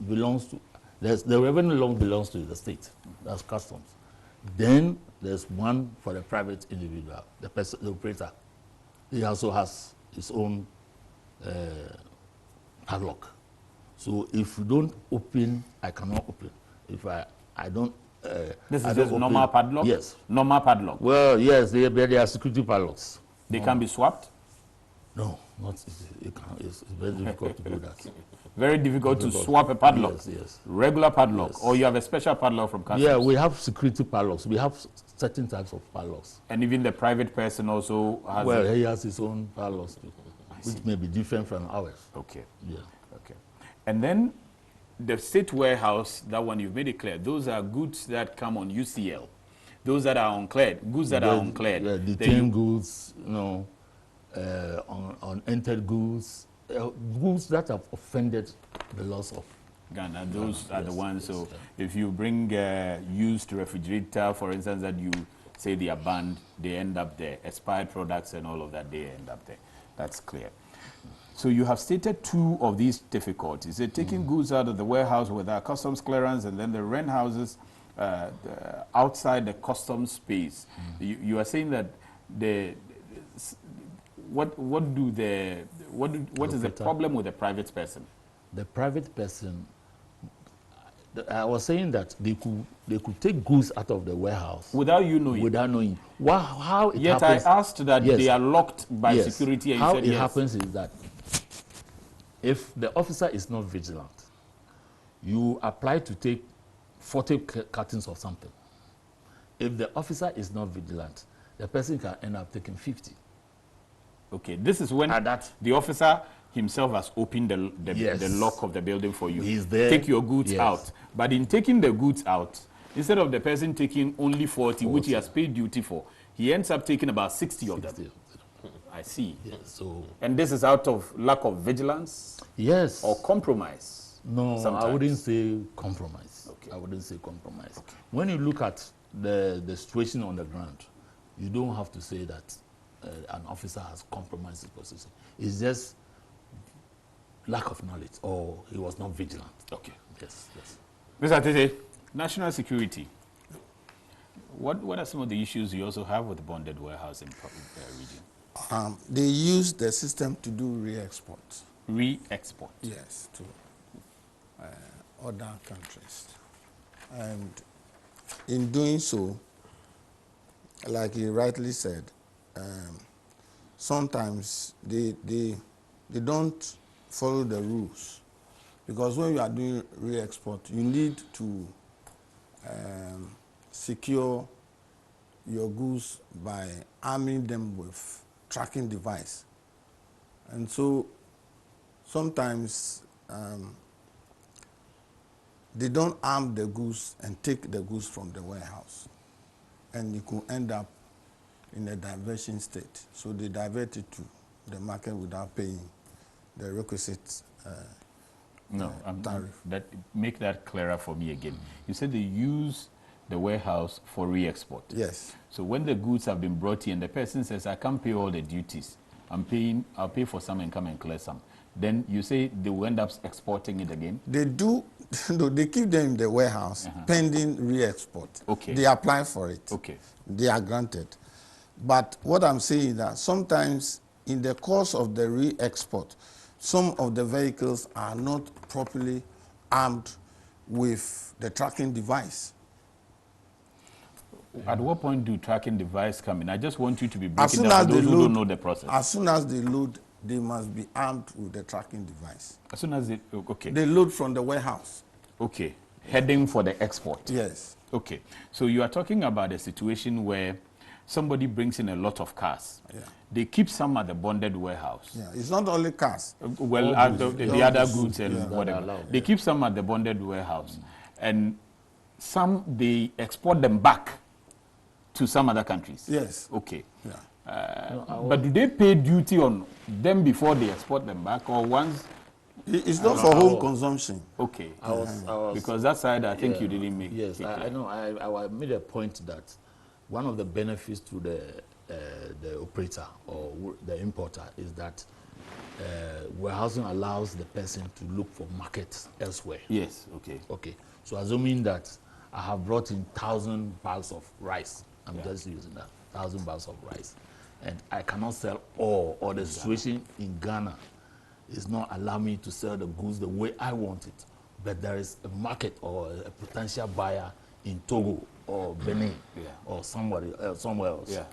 belongs to, the revenue lock belongs to the state, that's customs. Then there's one for the private individual, the operator. He also has his own padlock. So if you don't open, I cannot open. If I don't. This is just normal padlock? Yes. Normal padlock? Well, yes, they are security padlocks. They can be swapped? No, not easy. It's very difficult to do that. Very difficult to swap a padlock? Yes, yes. Regular padlock? Yes. Or you have a special padlock from customs? Yeah, we have security padlocks. We have certain types of padlocks. And even the private person also has... Well, he has his own padlocks too, which may be different from ours. Okay. Yeah. Okay. And then the state warehouse, that one you've made it clear, those are goods that come on UCL. Those that are uncleared, goods that are uncleared. Yeah, detained goods, you know, unentered goods, goods that have offended the laws of Ghana. Those are the ones. So if you bring used refrigerator, for instance, that you say they are banned, they end up there. Expired products and all of that, they end up there. That's clear. So you have stated two of these difficulties. They're taking goods out of the warehouse without customs clearance, and then the rent houses outside the customs space. You are saying that what is the problem with the private person? The private person, I was saying that they could take goods out of the warehouse without you knowing. Without knowing. How it Yet happens, I asked that they are locked by security, and how you said it happens is that if the officer is not vigilant, you apply to take 40 cartons of something. If the officer is not vigilant, the person can end up taking 50. Okay, this is when the officer himself has opened the lock of the building for you. He's there. Take your goods out. But in taking the goods out, instead of the person taking only 40, which he has paid duty for, he ends up taking about 60 of them. I see. Yes, so, and this is out of lack of vigilance? Yes. Or compromise? No, sometimes. I wouldn't say compromise. Okay. I wouldn't say compromise. Okay. When you look at the situation on the ground, you don't have to say that an officer has compromised his position. It's just lack of knowledge, or he was not vigilant. Okay. Yes, yes. Mr. Tete, national security. What are some of the issues you also have with the bonded warehouse in region? They use the system to do re-export. Re-export? Yes, to other countries. And in doing so, like he rightly said, sometimes they don't follow the rules, because when you are doing re-export, you need to secure your goods by arming them with tracking device. And so sometimes they don't arm the goods and take the goods from the warehouse, and you could end up in a diversion state. So they divert it to the market without paying the requisite tariff. Make that clearer for me again. You said they use the warehouse for re-export. Yes. So when the goods have been brought in, the person says, I can't pay all the duties. I'll pay for some and come and clear some. Then you say they will end up exporting it again? They do. They keep them in the warehouse pending re-export. Okay. They apply for it. Okay. They are granted. But what I'm saying is that sometimes in the course of the re-export, some of the vehicles are not properly armed with the tracking device. At what point do tracking device come in? I just want you to be breaking down for those who don't know the process. As soon as they load, they must be armed with the tracking device. As soon as they, okay. They load from the warehouse. Okay. Heading for the export. Yes. Okay. So you are talking about a situation where somebody brings in a lot of cars. Yeah. They keep some at the bonded warehouse. Yeah. It's not only cars. Well, the other goods and whatever. They keep some at the bonded warehouse. And some, they export them back to some other countries? Yes. Okay. Yeah. But do they pay duty on them before they export them back, or once? It's not for home consumption. Okay. I was, because that side, I think you didn't make. Yes, I know. I made a point that one of the benefits to the operator or the importer is that warehousing allows the person to look for markets elsewhere. Yes. Okay. Okay. So assuming that I have brought in 1,000 bags of rice, I'm just using that 1,000 bags of rice, and I cannot sell all, or the situation in Ghana is not allowing me to sell the goods the way I want it, but there is a market or a potential buyer in Togo or Benin or somewhere else. Yeah.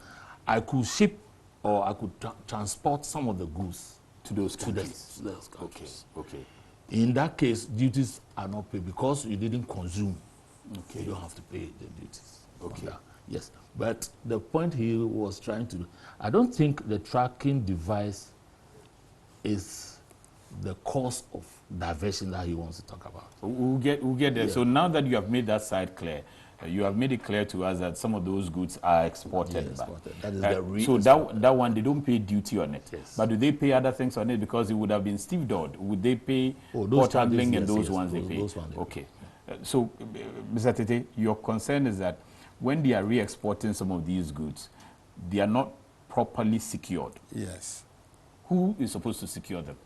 I could ship or I could transport some of the goods to those countries. To those countries. Okay. In that case, duties are not paid because you didn't consume. Okay. You don't have to pay the duties. Okay. Yes. But the point he was trying to do, I don't think the tracking device is the cause of diversion that he wants to talk about. We'll get there. Yeah. So now that you have made that side clear, you have made it clear to us that some of those goods are exported. Exported. That is the real. So that one, they don't pay duty on it. Yes. But do they pay other things on it? Because it would have been Steve Dodd. Would they pay port handling and those ones they pay? Those ones okay. So, Mr. Tete, your concern is that when they are re-exporting some of these goods, they are not properly secured. Yes. Who is supposed to secure them?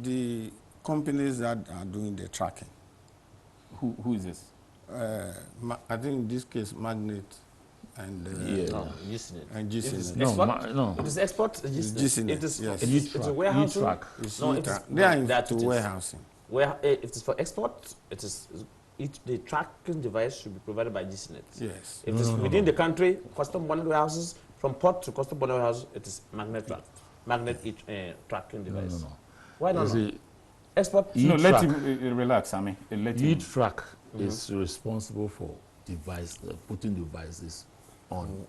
The companies that are doing the tracking. Who is this? I think in this case, Magnet and GCNet. No, it is export. GCNet. It is. Yes. It's a warehousing. No, they are into warehousing. Where if it is for export, it is. The tracking device should be provided by GCNet. Yes. If it is within the country, custom bonded warehouses, from port to custom bonded warehouse, it is magnet tracking device. No. Why not? Export. No, let him relax, Sammy. E-track is responsible for putting devices on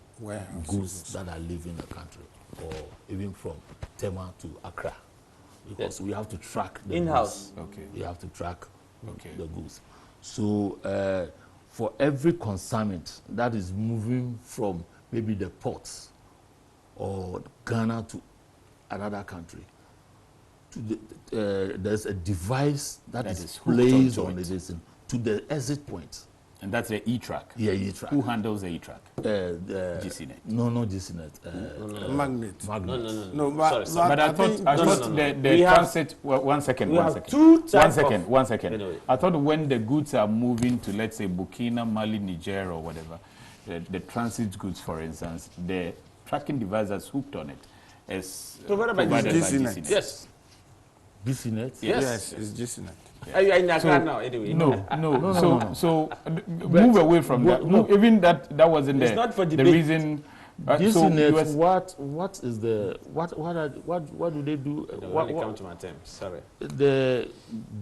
goods that are leaving the country, or even from TEMA to Accra, because we have to track the in-house. Goods. Okay. We have to track the goods. So for every consignment that is moving from maybe the ports or Ghana to another country, there's a device that is placed on it to the exit point. And that's the E-track? Yeah, E-track. Who handles the E-track? GCNet? No, GCNet. Magnet. No, but I thought the transit. Well, one second. I thought when the goods are moving to, let's say, Burkina, Mali, Niger, or whatever, the transit goods, for instance, the tracking device that's hooked on it is provided by GCNet. Yes. GCNet? Yes, it's GCNet. Are you in Accra now, anyway? No. So move away from that. No, even that wasn't it's not for the reason. GCNet, what is the what do they do? When it comes to my term, sorry. The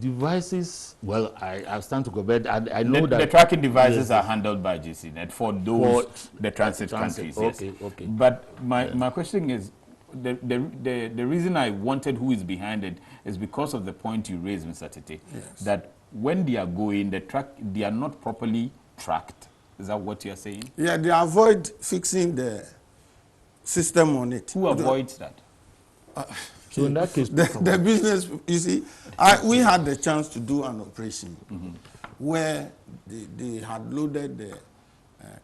devices. Well, I stand to go, but I know that the tracking devices are handled by GCNet for the transit countries. Okay. But my question is, the reason I wanted who is behind it is because of the point you raised, Mr. Tete, that when they are going, they are not properly tracked. Is that what you are saying? Yeah, they avoid fixing the system on it. Who avoids that? So in that case, the business, you see, we had the chance to do an operation where they had loaded the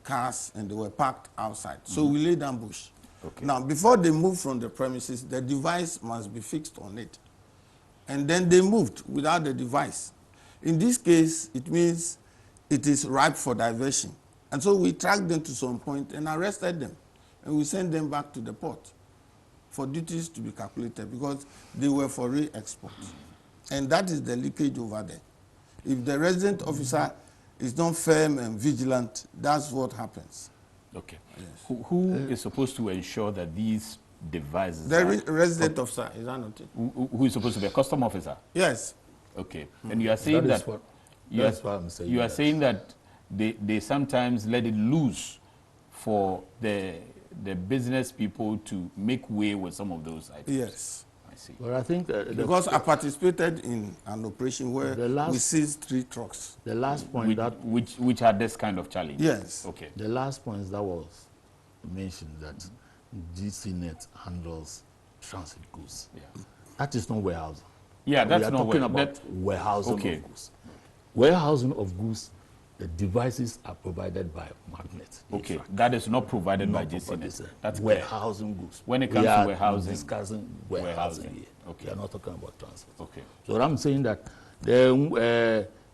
cars and they were parked outside. So we laid ambush. Okay. Now, before they move from the premises, the device must be fixed on it. And then they moved without the device. In this case, it means it is ripe for diversion. And so we tracked them to some point and arrested them. And we sent them back to the port for duties to be calculated because they were for re-export. And that is the leakage over there. If the resident officer is not firm and vigilant, that's what happens. Okay. Yes. Who is supposed to ensure that these devices... The resident officer, is that not it? Who is supposed to be a custom officer? Yes. Okay. And you are saying that... That's what I'm saying. You are saying that they sometimes let it loose for the business people to make way with some of those items. Yes. I see. Well, I think because I participated in an operation where we seized 3 trucks. The last point which had this kind of challenge. Yes. Okay. The last point that was mentioned that GCNet handles transit goods. Yeah. That is not warehousing. Yeah, that's not talking about warehousing of goods. Warehousing of goods, the devices are provided by Magnet. Okay, that is not provided by GCNet. That's warehousing goods. When it comes to warehousing, we are discussing warehousing here. Okay, we are not talking about transit. Okay. So I'm saying that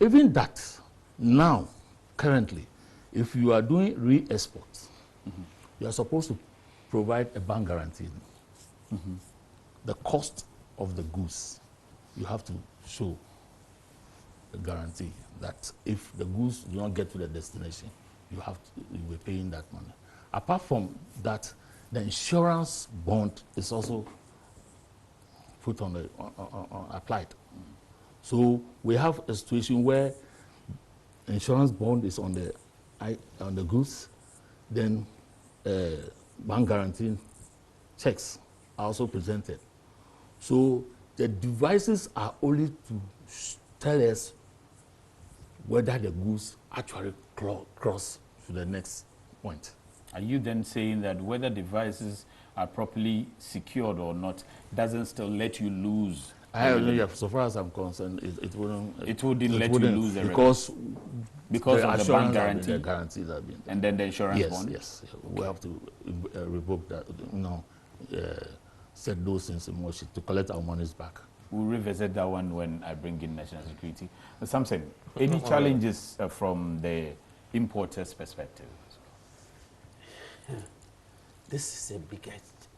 even that now, currently, if you are doing re-exports, you are supposed to provide a bank guarantee. The cost of the goods, you have to show a guarantee that if the goods do not get to the destination, you will be paying that money. Apart from that, the insurance bond is also put on applied. So we have a situation where insurance bond is on the goods, then bank guarantee checks are also presented. So the devices are only to tell us whether the goods actually cross to the next point. Are you then saying that whether devices are properly secured or not doesn't still let you lose? So far as I'm concerned, it wouldn't let you lose the because of the bank guarantee. The guarantees have been and then the insurance bond. Yes, we have to revoke that. Set those things in motion to collect our monies back. We'll revisit that one when I bring in national security. Something. Any challenges from the importer's perspective? This is the biggest,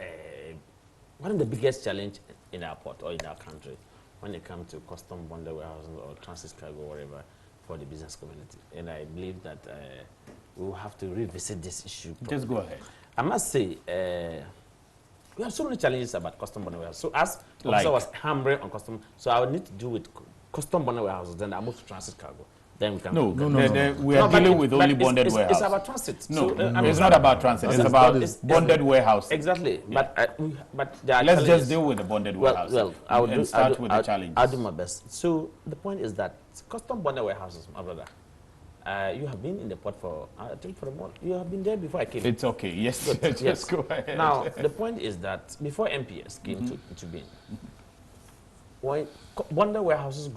one of the biggest challenge in our port or in our country when it comes to custom bonded warehousing or transit cargo or whatever for the business community. And I believe that we will have to revisit this issue. Just go ahead. I must say, we have so many challenges about custom bonded warehouses. So as I was hammering on custom, so I would need to do with custom bonded warehouses, then I move to transit cargo. Then we can we are dealing with only bonded warehouses. It's about transit. No, it's not about transit. It's about bonded warehouse. Exactly. Yeah. But let's just deal with the bonded warehouse. Well, I'll start with the challenge. I'll do my best. So the point is that custom bonded warehouses, my brother, you have been in the port for, I think, for a month. You have been there before I came. It's okay. Yes. Yes. Go ahead. Now, the point is that before MPS came to being, when bonded warehouses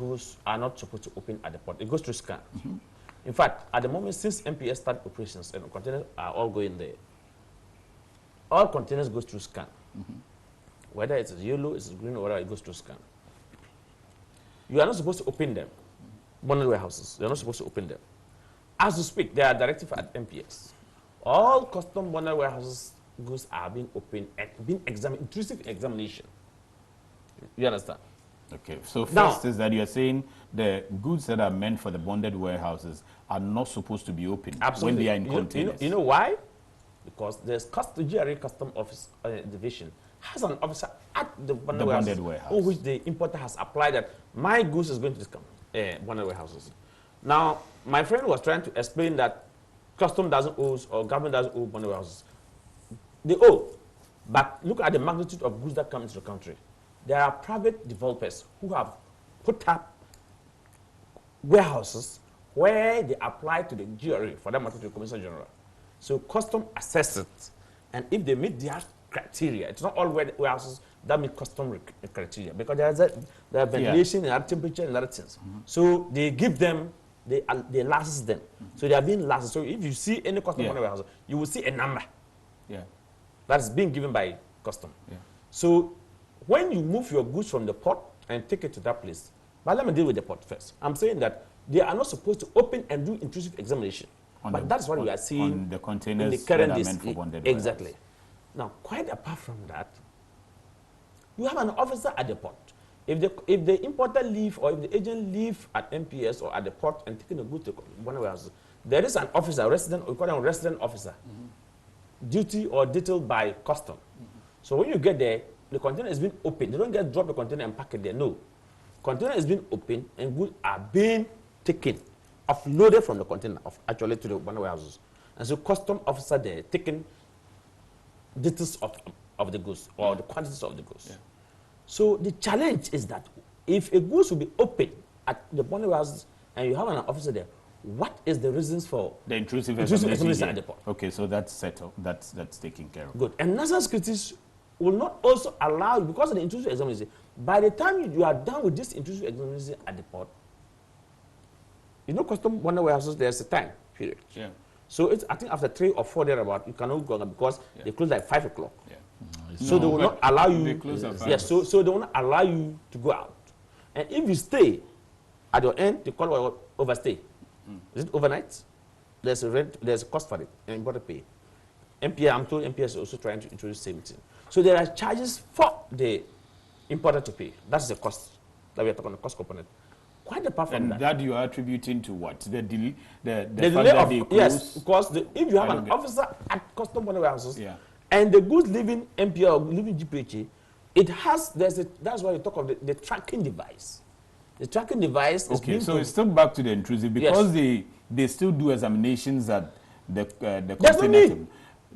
are not supposed to open at the port. It goes through scan. In fact, at the moment, since MPS started operations and containers are all going there, all containers go through scan. Whether it's yellow, it's green, or whatever, it goes through scan. You are not supposed to open them. Bonded warehouses, you're not supposed to open them. As we speak, they are directive at MPS. All custom bonded warehouses goods are being opened and being examined, intrusive examination. You understand? Okay, so first is that you're saying the goods that are meant for the bonded warehouses are not supposed to be opened when they are in containers. You know why? Because there's GRA Custom Office Division has an officer at the bonded warehouse, which the importer has applied that my goods is going to this bonded warehouses. Now, my friend was trying to explain that custom doesn't owe or government doesn't owe bonded warehouses. They owe, but look at the magnitude of goods that come into the country. There are private developers who have put up warehouses where they apply to the GRA, for that matter to the Commissioner General. So custom assess it, and if they meet their criteria, it's not all warehouses that meet custom criteria, because there are ventilation and temperature and other things. So they give them, they license them. So they are being licensed. So if you see any custom warehouse, you will see a number. That's being given by custom. So when you move your goods from the port and take it to that place, but let me deal with the port first. I'm saying that they are not supposed to open and do intrusive examination. But that's what we are seeing on the containers in the current that are meant for bonded Exactly. warehouse. Now, quite apart from that, you have an officer at the port. If the importer leave or if the agent leave at MPS or at the port and taking the goods to bonded warehouses, there is an officer, resident, we call them resident officer, duty or detailed by custom. So when you get there, the container is being opened. They don't just drop the container and pack it there. No. Container is being opened and goods are being taken, offloaded from the container, actually to the bonded warehouses. And so custom officer there taking details of the goods or the quantities of the goods. So the challenge is that if a goods will be open at the bonded warehouses and you have an officer there, what is the reasons for the intrusive examination at the port? Okay, so that's settled. That's taken care of. Good. And national securities will not also allow you, because of the intrusive examination, by the time you are done with this intrusive examination at the port, you know, custom bonded warehouses, there's a time period. Yeah. So it's, I think after 3 or 4 thereabout, you cannot go on because they close like 5 o'clock. Yeah. So they will not allow you. They close at 5. Yes. So they will not allow you to go out. And if you stay at your end, they call it overstay. Is it overnight? There's a rent. There's a cost for it, and you got to pay. MPA, I'm told MPA is also trying to introduce the same thing. So there are charges for the importer to pay. That's the cost that we are talking, the cost component. Quite apart from that. And that you are attributing to what? The delay of, yes, because if you have an officer at custom bonded warehouses, and the goods leaving MPA or leaving GPHA, it has, that's why you talk of the tracking device. The tracking device is okay, so it's still back to the intrusive, because they still do examinations at the container.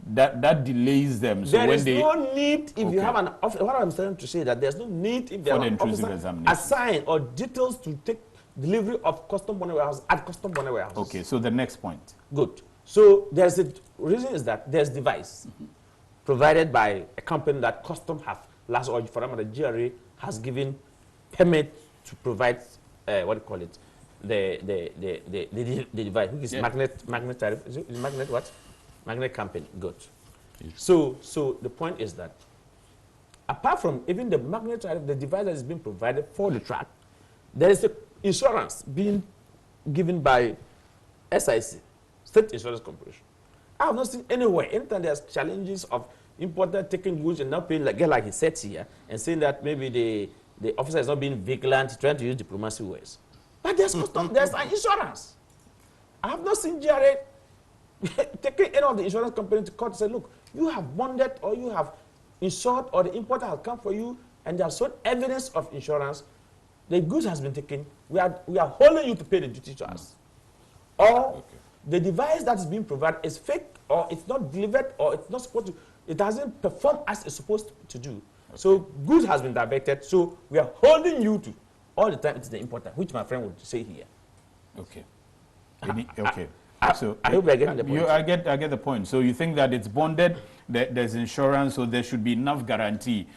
That delays them. So there is no need if you have an officer. What I'm trying to say that there's no need if there are an officer assigned or details to take delivery of custom bonded warehouse at custom bonded warehouse. Okay, so the next point. Good. So there's a reason is that there's device provided by a company that custom have last or for example the GRA has given permit to provide what do you call it, the device, which is magnet tariff. Is it magnet what? Magnet company. Good. So the point is that apart from even the magnet tariff, the device that is being provided for the track, there is a insurance being given by SIC, State Insurance Corporation. I have not seen anywhere, anytime there's challenges of importer taking goods and not paying, like he said here, and saying that maybe the officer is not being vigilant, trying to use diplomacy ways. But there's custom, there's an insurance. I have not seen GRA taking any of the insurance company to court and say, look, you have bonded or you have insured or the importer has come for you and they have shown evidence of insurance. The goods has been taken. We are holding you to pay the duty to us. Or the device that is being provided is fake, or it's not delivered, or it's not supposed to, it hasn't performed as it's supposed to do. So goods has been diverted. So we are holding you to all the time. It's the importer, which my friend would say here. Okay. Okay. So I hope I get the point. I get the point. So you think that it's bonded, there's insurance, so there should be enough guarantee.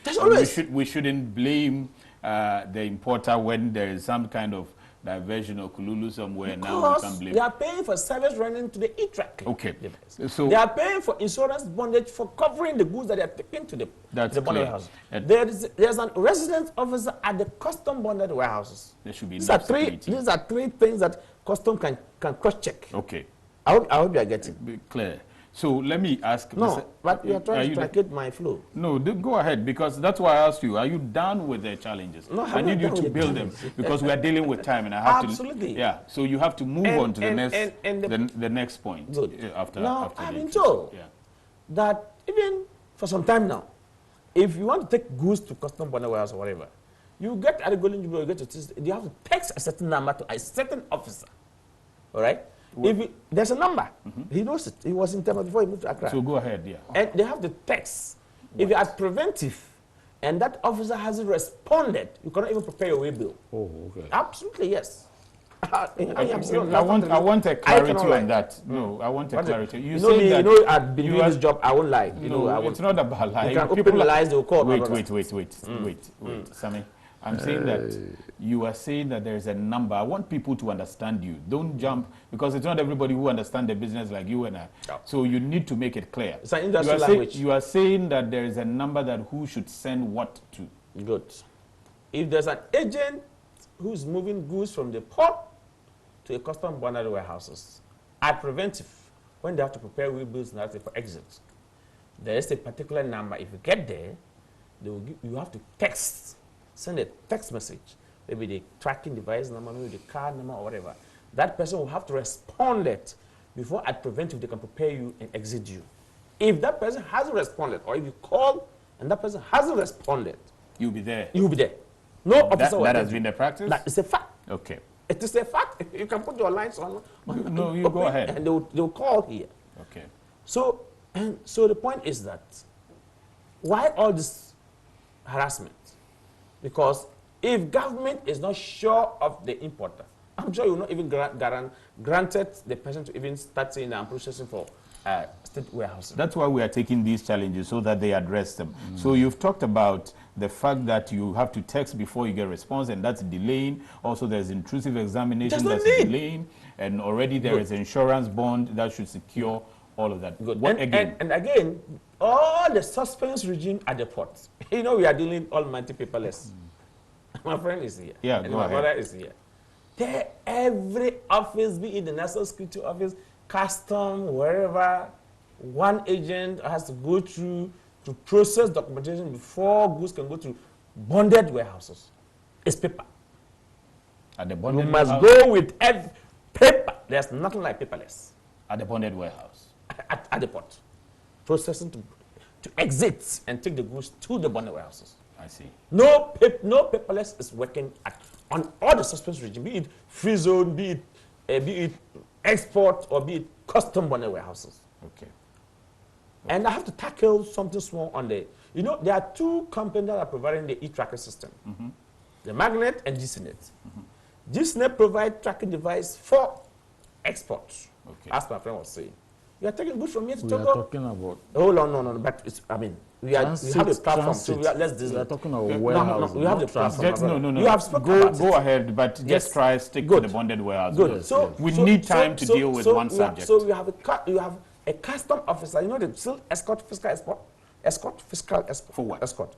We shouldn't blame the importer when there is some kind of diversion or kululu somewhere. Because now we can blame. They are paying for service running to the e-track. Okay. So they are paying for insurance bondage for covering the goods that they are taking to the bonded warehouse. There's a resident officer at the custom bonded warehouses. There should be these are three things that custom can cross-check. Okay. I hope you are getting clear. So let me ask. No, but you are trying to track my flow. No, go ahead, because that's why I asked you. Are you done with the challenges? No, I need you to build them because we are dealing with time, and I have to. Absolutely. Yeah. So you have to move on to the next point. Good. After I've been told that even for some time now, if you want to take goods to custom bonded warehouse or whatever, you get at the Golden Jubilee, you have to text a certain number to a certain officer. All right. If there's a number, he knows it. He was in TEMA before he moved to Accra. So go ahead, yeah. And they have the text. If you are preventive, and that officer hasn't responded, you cannot even prepare your way bill. Oh, okay. Absolutely, yes. I want a clarity on that. No, I want a clarity. You say that I've been doing this job. I won't lie. It's not about lying. You can open the lies. They'll call. Wait, Sammy. I'm saying that you are saying that there's a number. I want people to understand you. Don't jump, because it's not everybody who understands the business like you and I. No. So you need to make it clear. It's an industrial language. You are saying that there is a number that who should send what to. Good. If there's an agent who's moving goods from the port to a custom bonded warehouses at preventive, when they have to prepare wheelbills and for exit, there is a particular number. If you get there, they will you have to send a text message, maybe the tracking device number, maybe the card number or whatever. That person will have to respond it before at preventive they can prepare you and exit you. If that person hasn't responded, or if you call and that person hasn't responded, you'll be there. You'll be there. No officer. That has been the practice? That is a fact. Okay. It is a fact. You can put your lines on. No, you go ahead. And they'll call here. Okay. So the point is that why all this harassment? Because if government is not sure of the importer, I'm sure you will not even granted the person to even start saying I'm processing for state warehouses. That's why we are taking these challenges so that they address them. So you've talked about the fact that you have to text before you get a response, and that's delaying. Also, there's intrusive examination that's delaying, and already there is insurance bond that should secure all of that. Good. What And again, all the suspense regime at the port. You know, we are dealing almighty paperless. My friend is here. Yeah, and go my ahead. brother is here. There, every office, be it the National Security Office, custom, wherever, one agent has to go through to process documentation before goods can go to bonded warehouses. It's paper. At the bonded You must warehouse? go with paper. There's nothing like paperless. At the bonded warehouse? At the port. Processing to exit and take the goods to the bonded warehouses. I see. No paperless is working on all the suspense regime, be it free zone, be it export, or be it custom bonded warehouses. Okay. And I have to tackle something small on the, you know, there are two companies that are providing the e-tracker system. The Magnet and GCNet. GCNet provide tracking device for export, as my friend was saying. You are taking goods from here to We Togo. are talking about... Oh, no, but it's, I mean, we have the platform, so let's We are talking about No, warehouse. we have the platform. No. You have spoken about go it. ahead, but Yes. just try stick Good. to the bonded warehouse. Good. Yes, So we need time to deal with one subject. So you have a custom officer. You know the still escort fiscal export. Escort fiscal export. For what? Escort.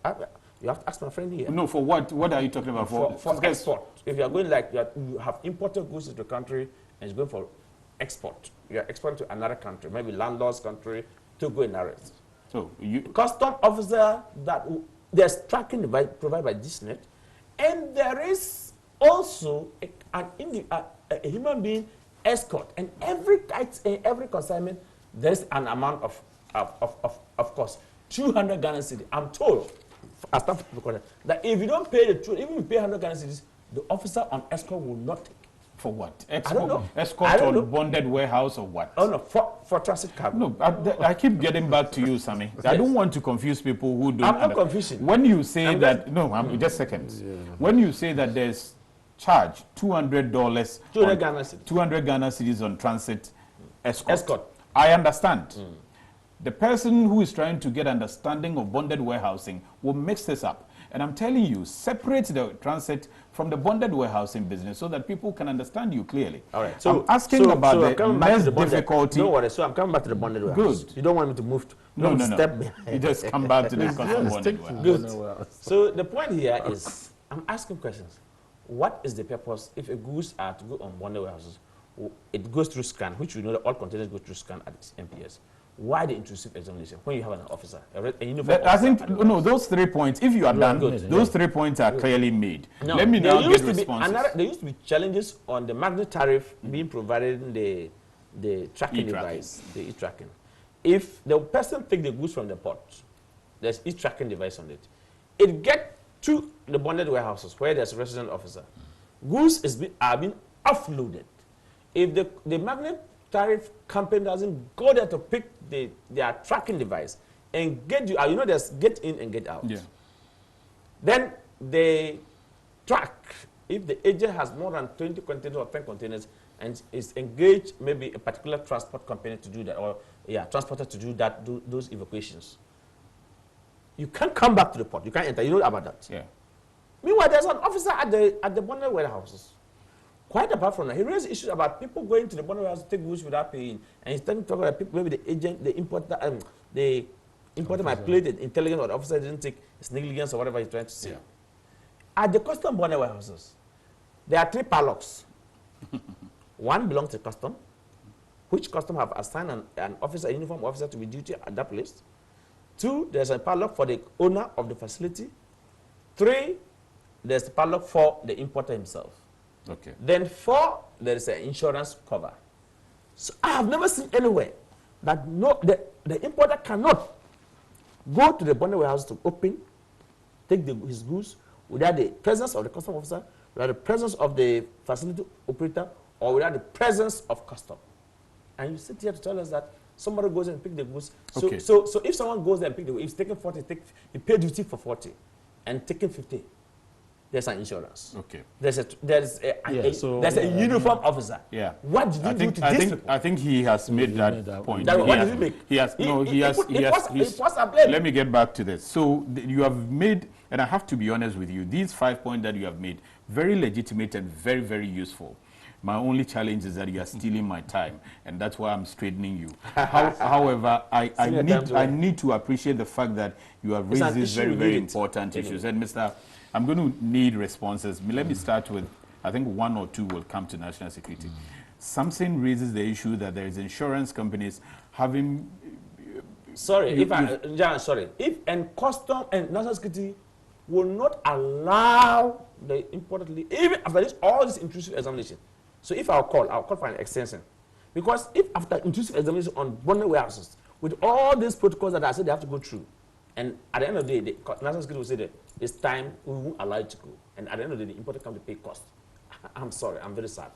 You have to ask my friend here. No, for what? What are you talking about? For export. If you are going like you have imported goods into the country and it's going for export, you are exporting to another country, maybe landlord's country, to go and arrest. So you custom officer that there's tracking device provided by GCNet, and there is also a human being escort, and every consignment there's an amount of course 200 Ghana cedis. I'm told as staff that if you don't pay even if you pay 100 Ghana cedis, the officer on escort will not take. For what? I don't know. Escort or bonded warehouse or what? Oh no, for transit cargo. No, I keep getting back to you, Sammy. I don't want to confuse people who don't. I'm not confusing. When you say just seconds. Yeah. When you say that there's charge $200, 200 Ghana cedis. 200 Ghana cedis on transit escort. I understand. The person who is trying to get understanding of bonded warehousing will mix this up. And I'm telling you, separate the transit from the bonded warehousing business so that people can understand you clearly. All right. So I'm asking about the less difficulty. Don't worry. So I'm coming back to the bonded warehouse. Good. You don't want me to move. No. Step behind. You just come back to the custom bonded warehouse. Good. So the point here is, I'm asking questions. What is the purpose if a goods are to go on bonded warehouses? It goes through scan, which we know that all containers go through scan at MPS. Why the intrusive examination when you have an officer? I think those 3 points. If you are done, those 3 points are clearly made. No, let me now get responses. There used to be challenges on the Magnet tariff being provided in the tracking device, the e-tracking. If the person take the goods from the port, there's e-tracking device on it. It gets to the bonded warehouses where there's a resident officer. Goods are being offloaded. If the Magnet tariff company doesn't go there to pick their tracking device and get you out, you know there's get in and get out. Yeah. Then they track if the agent has more than 20 containers or 10 containers and is engaged maybe a particular transport company to do that, or transporter to do that, those evacuations. You can't come back to the port. You can't enter. You know about that. Yeah. Meanwhile, there's an officer at the bonded warehouses. Quite apart from that, he raised issues about people going to the bonded warehouse to take goods without paying, and he's starting to talk about people, maybe the agent, the importer might play the intelligence, or the officer didn't take his negligence or whatever he's trying to say. Yeah. At the custom bonded warehouses, there are 3 padlocks. One belongs to custom, which custom have assigned an officer, a uniform officer to be duty at that place. 2, there's a padlock for the owner of the facility. 3, there's a padlock for the importer himself. Okay. Then 4, there is an insurance cover. So I have never seen anywhere that the importer cannot go to the bonded warehouse to open, take his goods without the presence of the custom officer, without the presence of the facility operator, or without the presence of custom. And you sit here to tell us that somebody goes and pick the goods. So, Okay. so if someone goes there and pick the goods, if he's taking 40, he pay duty for 40 and taking 50. there's an insurance. Okay. There's a uniform officer. Yeah. What did you do to these people? I think he has made that point. What did he make? He has. Let me get back to this. So you have made, and I have to be honest with you, these 5 points that you have made, very legitimate and very, very useful. My only challenge is that you are stealing my time, and that's why I'm straightening you. However, I need to appreciate the fact that you have raised these very, very important issues. And Mr. I'm going to need responses. Let me start with, I think 1 or 2 will come to national security. Something raises the issue that there is insurance companies having... If custom and national security will not allow the importantly, even after all this intrusive examination. So if I'll call for an extension. Because if after intrusive examination on bonded warehouses, with all these protocols that I said they have to go through, and at the end of the day, the national security will say that it's time, we won't allow it to go. And at the end of the day, the importer comes to pay cost. I'm sorry, I'm very sad.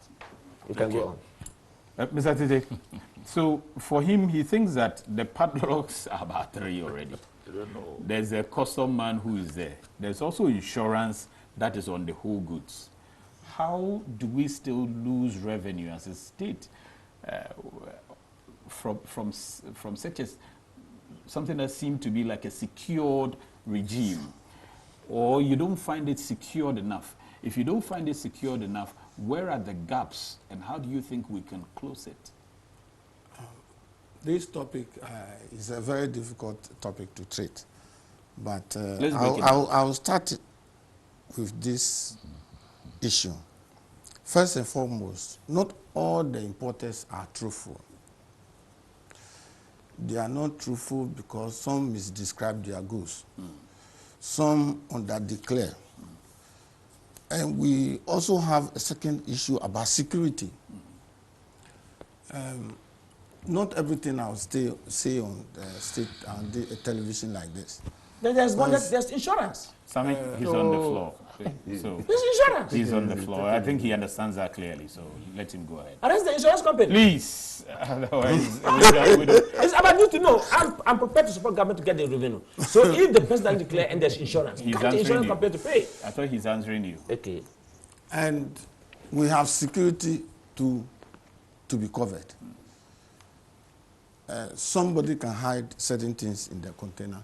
You can go on. Mr. Tete, so for him, he thinks that the padlocks are about 3 already. I don't know. There's a custom man who is there. There's also insurance that is on the whole goods. How do we still lose revenue as a state from such as something that seemed to be like a secured regime? Or you don't find it secured enough? If you don't find it secured enough, where are the gaps and how do you think we can close it? This topic is a very difficult topic to treat, but I'll start with this issue. First and foremost, not all the importers are truthful. They are not truthful because some misdescribe their goods, some under-declare. And we also have a second issue about security. Not everything I'll say on the state and television like this. There's insurance. Sammy, he's on the floor. So there's insurance. He's on the floor. I think he understands that clearly, so let him go ahead. Arrest the insurance company. Please. Otherwise, it's about you to know. I'm prepared to support government to get the revenue. So if the president declare and there's insurance, he's the insurance company to pay. I thought he's answering you. Okay. And we have security to be covered. Somebody can hide certain things in the container.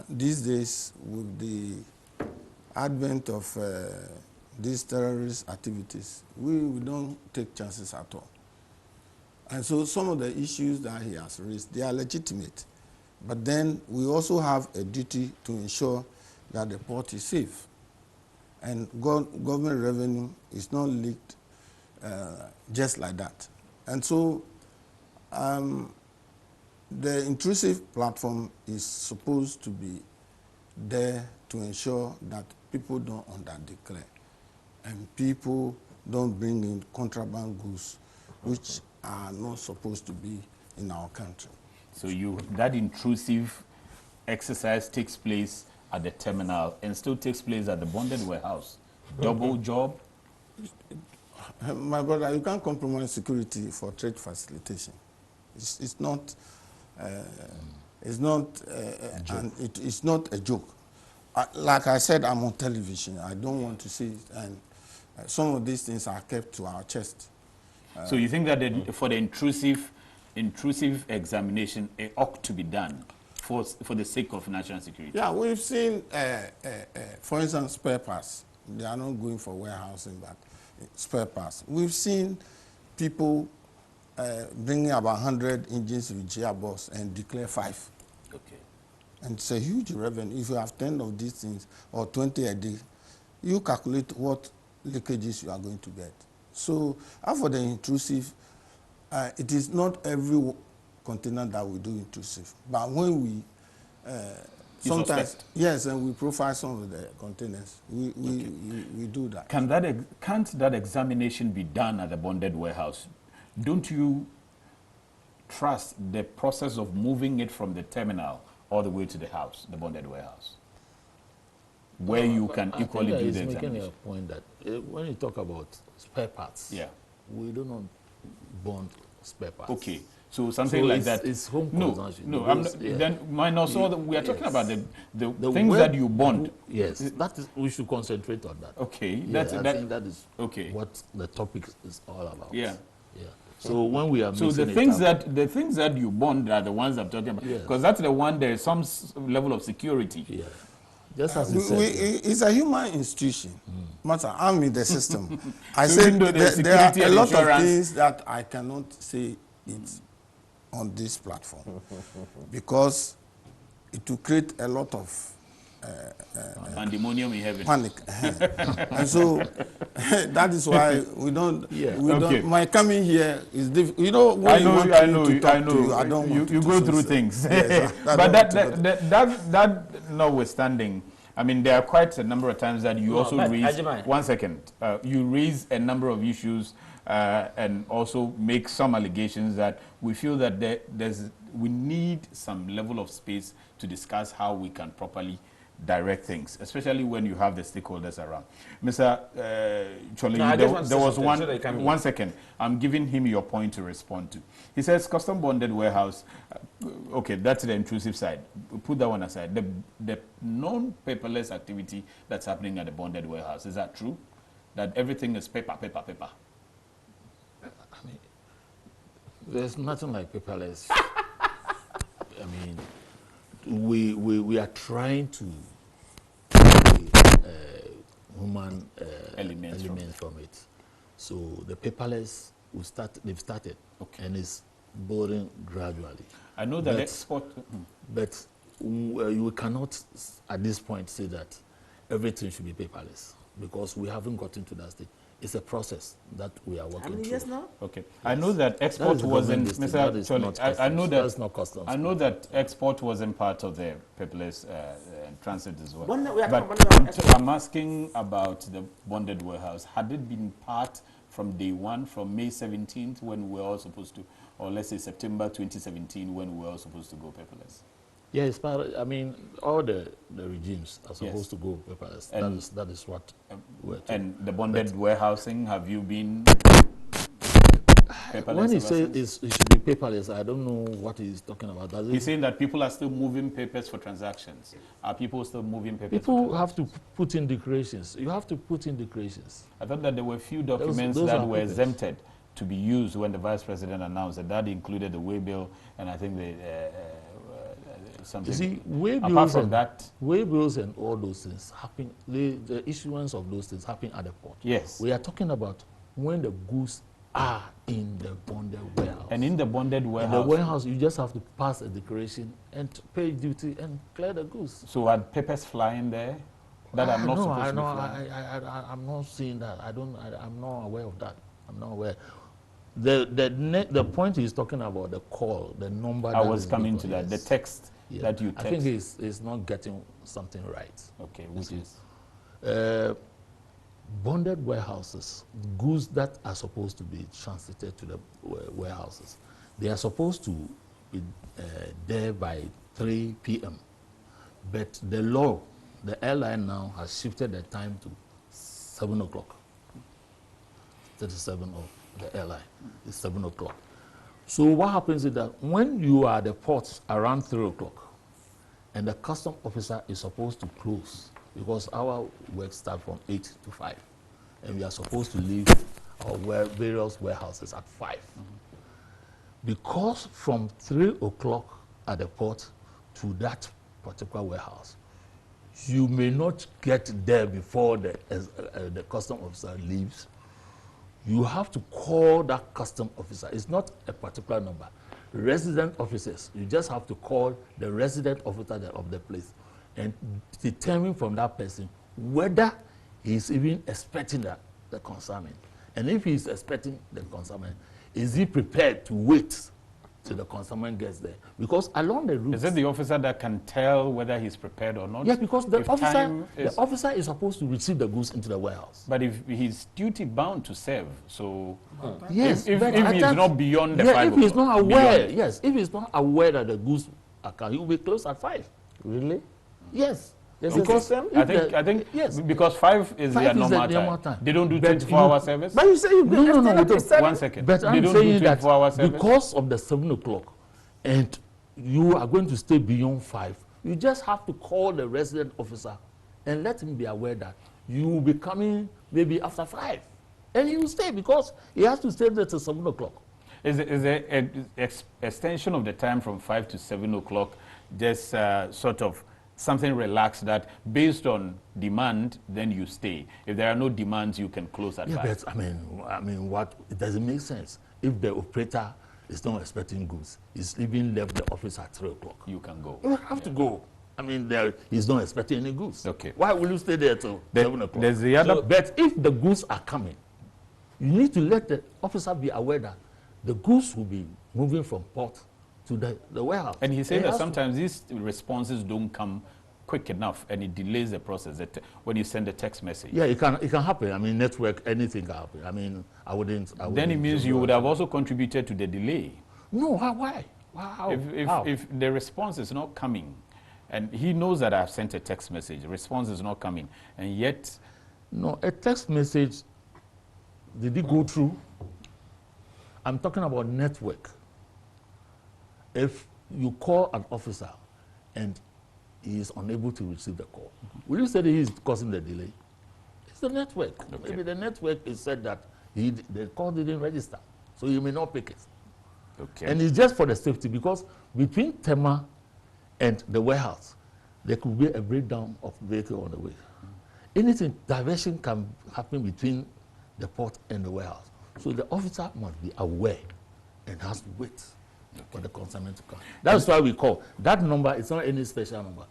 These days, with the advent of these terrorist activities, we don't take chances at all. And so some of the issues that he has raised, they are legitimate. But then we also have a duty to ensure that the port is safe. And government revenue is not leaked just like that. And so the intrusive platform is supposed to be there to ensure that people don't under-declare and people don't bring in contraband goods which are not supposed to be in our country. So that intrusive exercise takes place at the terminal and still takes place at the bonded warehouse. Double job? My brother, you can't compromise security for trade facilitation. It's not a joke. Like I said, I'm on television. I don't want to see it, and some of these things are kept to our chest. So you think that for the intrusive examination, it ought to be done for the sake of national security? Yeah, we've seen, for instance, spare parts. They are not going for warehousing, but spare parts. We've seen people bringing about 100 engines with gearbox and declare 5. Okay. And it's a huge revenue. If you have 10 of these things or 20 a day, you calculate what leakages you are going to get. So, as for the intrusive, it is not every container that we do intrusive. But when we sometimes, yes, and we profile some of the containers, we do that. Can't that examination be done at the bonded warehouse? Don't you trust the process of moving it from the terminal all the way to the house, the bonded warehouse, where you can equally do the examination? Making a point that when you talk about spare parts, yeah, we do not bond spare parts. Okay, So something like that. It's home consumption. No, then minus all we are talking about the things that you bond. Yes, that is, we should concentrate on that. Okay, I think that is what the topic is all about. Yeah. So when we are the things that you bond are the ones I'm talking about, because that's the one there is some level of security. Yeah. Just as you said, it's a human institution. Matter, I'm in the system. I said there are a lot of things that I cannot say it on this platform because it will create a lot of pandemonium in heaven. Panic. And so that is why we don't. My coming here is difficult. You know, when I know you don't want to go through things. Yes, but that notwithstanding, I mean, there are quite a number of times that you also raise. 1 second. You raise a number of issues and also make some allegations that we feel that we need some level of space to discuss how we can properly direct things, especially when you have the stakeholders around. Mr. Chole, there was 1 second. I'm giving him your point to respond to. He says custom bonded warehouse. Okay, that's the intrusive side. Put that one aside. The non-paperless activity that's happening at the bonded warehouse, is that true? That everything is paper? I mean, there's nothing like paperless. I mean, we are trying to human elements from it. So the paperless they've started, and it's building gradually. I know that but you cannot at this point say that everything should be paperless because we haven't gotten to that stage. It's a process that we are working through. Yes, no? Okay. Yes. I know that export wasn't, Mr. Chole, I know that that's not customs. I know that export wasn't part of the paperless transit as well. But I'm asking about the bonded warehouse. Had it been part from day one, from May 17th when we were all supposed to, or let's say September 2017 when we were all supposed to go paperless? Yeah, it's part of, I mean, all the regimes are supposed to go paperless. That is what we're doing. And the bonded warehousing, have you been paperless? When he says it should be paperless, I don't know what he's talking about. He's saying that people are still moving papers for transactions. Are people still moving papers? People have to put in declarations. You have to put in declarations. I thought that there were few documents that were exempted to be used when the Vice President announced that. That included the way bill and I think the something. You see, way bills and all those things happen. The issuance of those things happen at the port. Yes. We are talking about when the goods are in the bonded warehouse. And in the bonded warehouse. In the warehouse, you just have to pass a declaration and pay duty and clear the goods. So are papers flying there that are not supposed to be flying? I'm not seeing that. I'm not aware of that. I'm not aware. The point he's talking about, the call, the number. I was coming to that. The text. Yeah. That you text. I think he's not getting something right. Okay, which is? Bonded warehouses, goods that are supposed to be transited to the warehouses, they are supposed to be there by 3 p.m. But the law, the airline now has shifted the time to 7 o'clock. 37 of the airline is 7 o'clock. So what happens is that when you are at the port around 3 o'clock and the custom officer is supposed to close because our work starts from 8 to 5 and we are supposed to leave our various warehouses at 5. Because from 3 o'clock at the port to that particular warehouse, you may not get there before the custom officer leaves. You have to call that custom officer. It's not a particular number. Resident officers, you just have to call the resident officer of the place and determine from that person whether he's even expecting the consignment. And if he's expecting the consignment, is he prepared to wait till the consignment gets there? Because along the route... Is it the officer that can tell whether he's prepared or not? Yeah, because the officer is supposed to receive the goods into the warehouse. But if he's duty bound to serve, so... Yes, if he's not beyond the 5 o'clock. If he's not aware, if he's not aware that the goods are coming, he will be closed at 5. Really? Yes. There's because a system? I think yes, because 5 is their normal time. They don't do 24-hour service? But you say you no, 1 second. But they I'm don't saying do that 24-hour service? because of the 7 o'clock and you are going to stay beyond 5, you just have to call the resident officer and let him be aware that you will be coming maybe after 5. And he will stay because he has to stay there till 7 o'clock. Is there an extension of the time from 5 to 7 o'clock, just sort of something relaxed that based on demand, then you stay? If there are no demands, you can close at 5. But I mean, what? It doesn't make sense. If the operator is not expecting goods, he's even left the office at 3 o'clock. You can go. You have to go. I mean, he's not expecting any goods. Okay. Why will you stay there till 7 o'clock? There's the other. But if the goods are coming, you need to let the officer be aware that the goods will be moving from port to the warehouse. And he said that sometimes these responses don't come quick enough and it delays the process when you send a text message. Yeah, it can happen. I mean, network, anything can happen. I mean, I wouldn't then it means you would have also contributed to the delay. No, why? How? If the response is not coming, and he knows that I've sent a text message, the response is not coming, and yet... No, a text message, did it go through? I'm talking about network. If you call an officer and he is unable to receive the call, will you say that he is causing the delay? It's the network. Okay. Maybe the network is said that the call didn't register, so you may not pick it. Okay. And it's just for the safety, because between TEMA and the warehouse, there could be a breakdown of vehicle on the way. Anything, diversion can happen between the port and the warehouse. So the officer must be aware and has to wait for the consignment to come. That's why we call. That number is not any special number.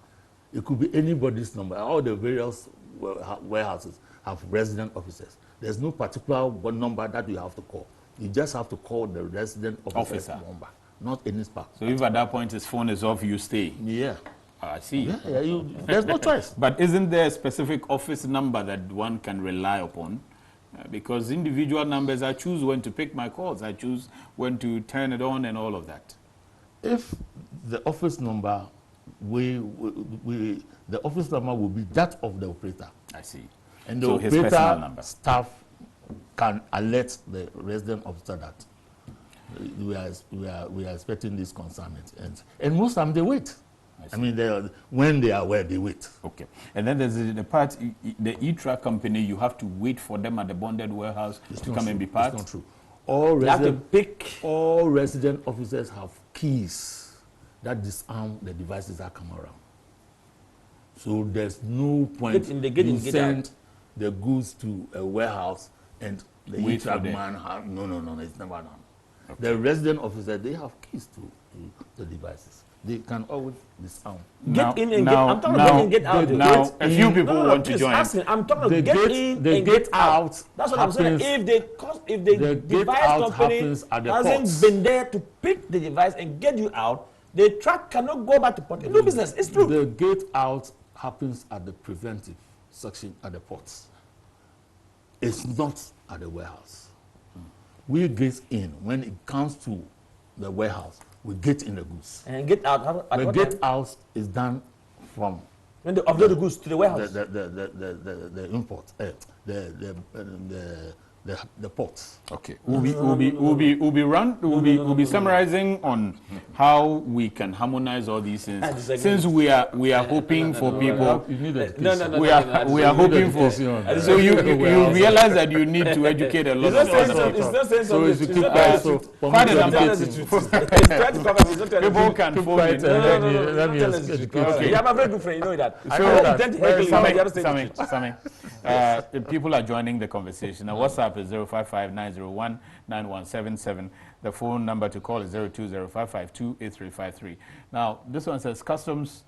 It could be anybody's number. All the various warehouses have resident officers. There's no particular number that you have to call. You just have to call the resident officer number, not any spark. So if at that point his phone is off, you stay? Yeah. I see. Yeah, there's no choice. But isn't there a specific office number that one can rely upon? Because individual numbers, I choose when to pick my calls. I choose when to turn it on and all of that. If the office number, the office number will be that of the operator. I see. And the so operator staff can alert the resident officer that we are expecting this consignment. And most of them, they wait. I mean, when they are aware, they wait. Okay. And then there's the part, the e-track company, you have to wait for them at the bonded warehouse to come and be part. It's not true. All resident officers have keys that disarm the devices that come around. So there's no point in send the goods to a warehouse and the e-track man have, no, it's never done. Okay. The resident officer, they have keys to the devices. They can always disarm. Get in and get out. I'm talking about get out. Now, a few people want to join. I'm talking about get in and get out. That's what I'm saying. If the device company hasn't been there to pick the device and get you out, the truck cannot go back to port. No business. It's true. The get out happens at the preventive section at the ports. It's not at the warehouse. We get in when it comes to the warehouse. We get in the goods. And get out. The get out is done from when they offload the goods to the warehouse. The import, the ports. Okay. We'll be summarizing on how we can harmonize all these things. Since we are hoping for people. We are hoping for. So you realize that you need to educate a lot of other people. So if you keep quiet, so quite a number. People can phone in. Okay. I'm a very good friend. You know that. So, people are joining the conversation. Now, WhatsApp is 055-901-9177. The phone number to call is 020-552-8353. Now, this one says, Customs,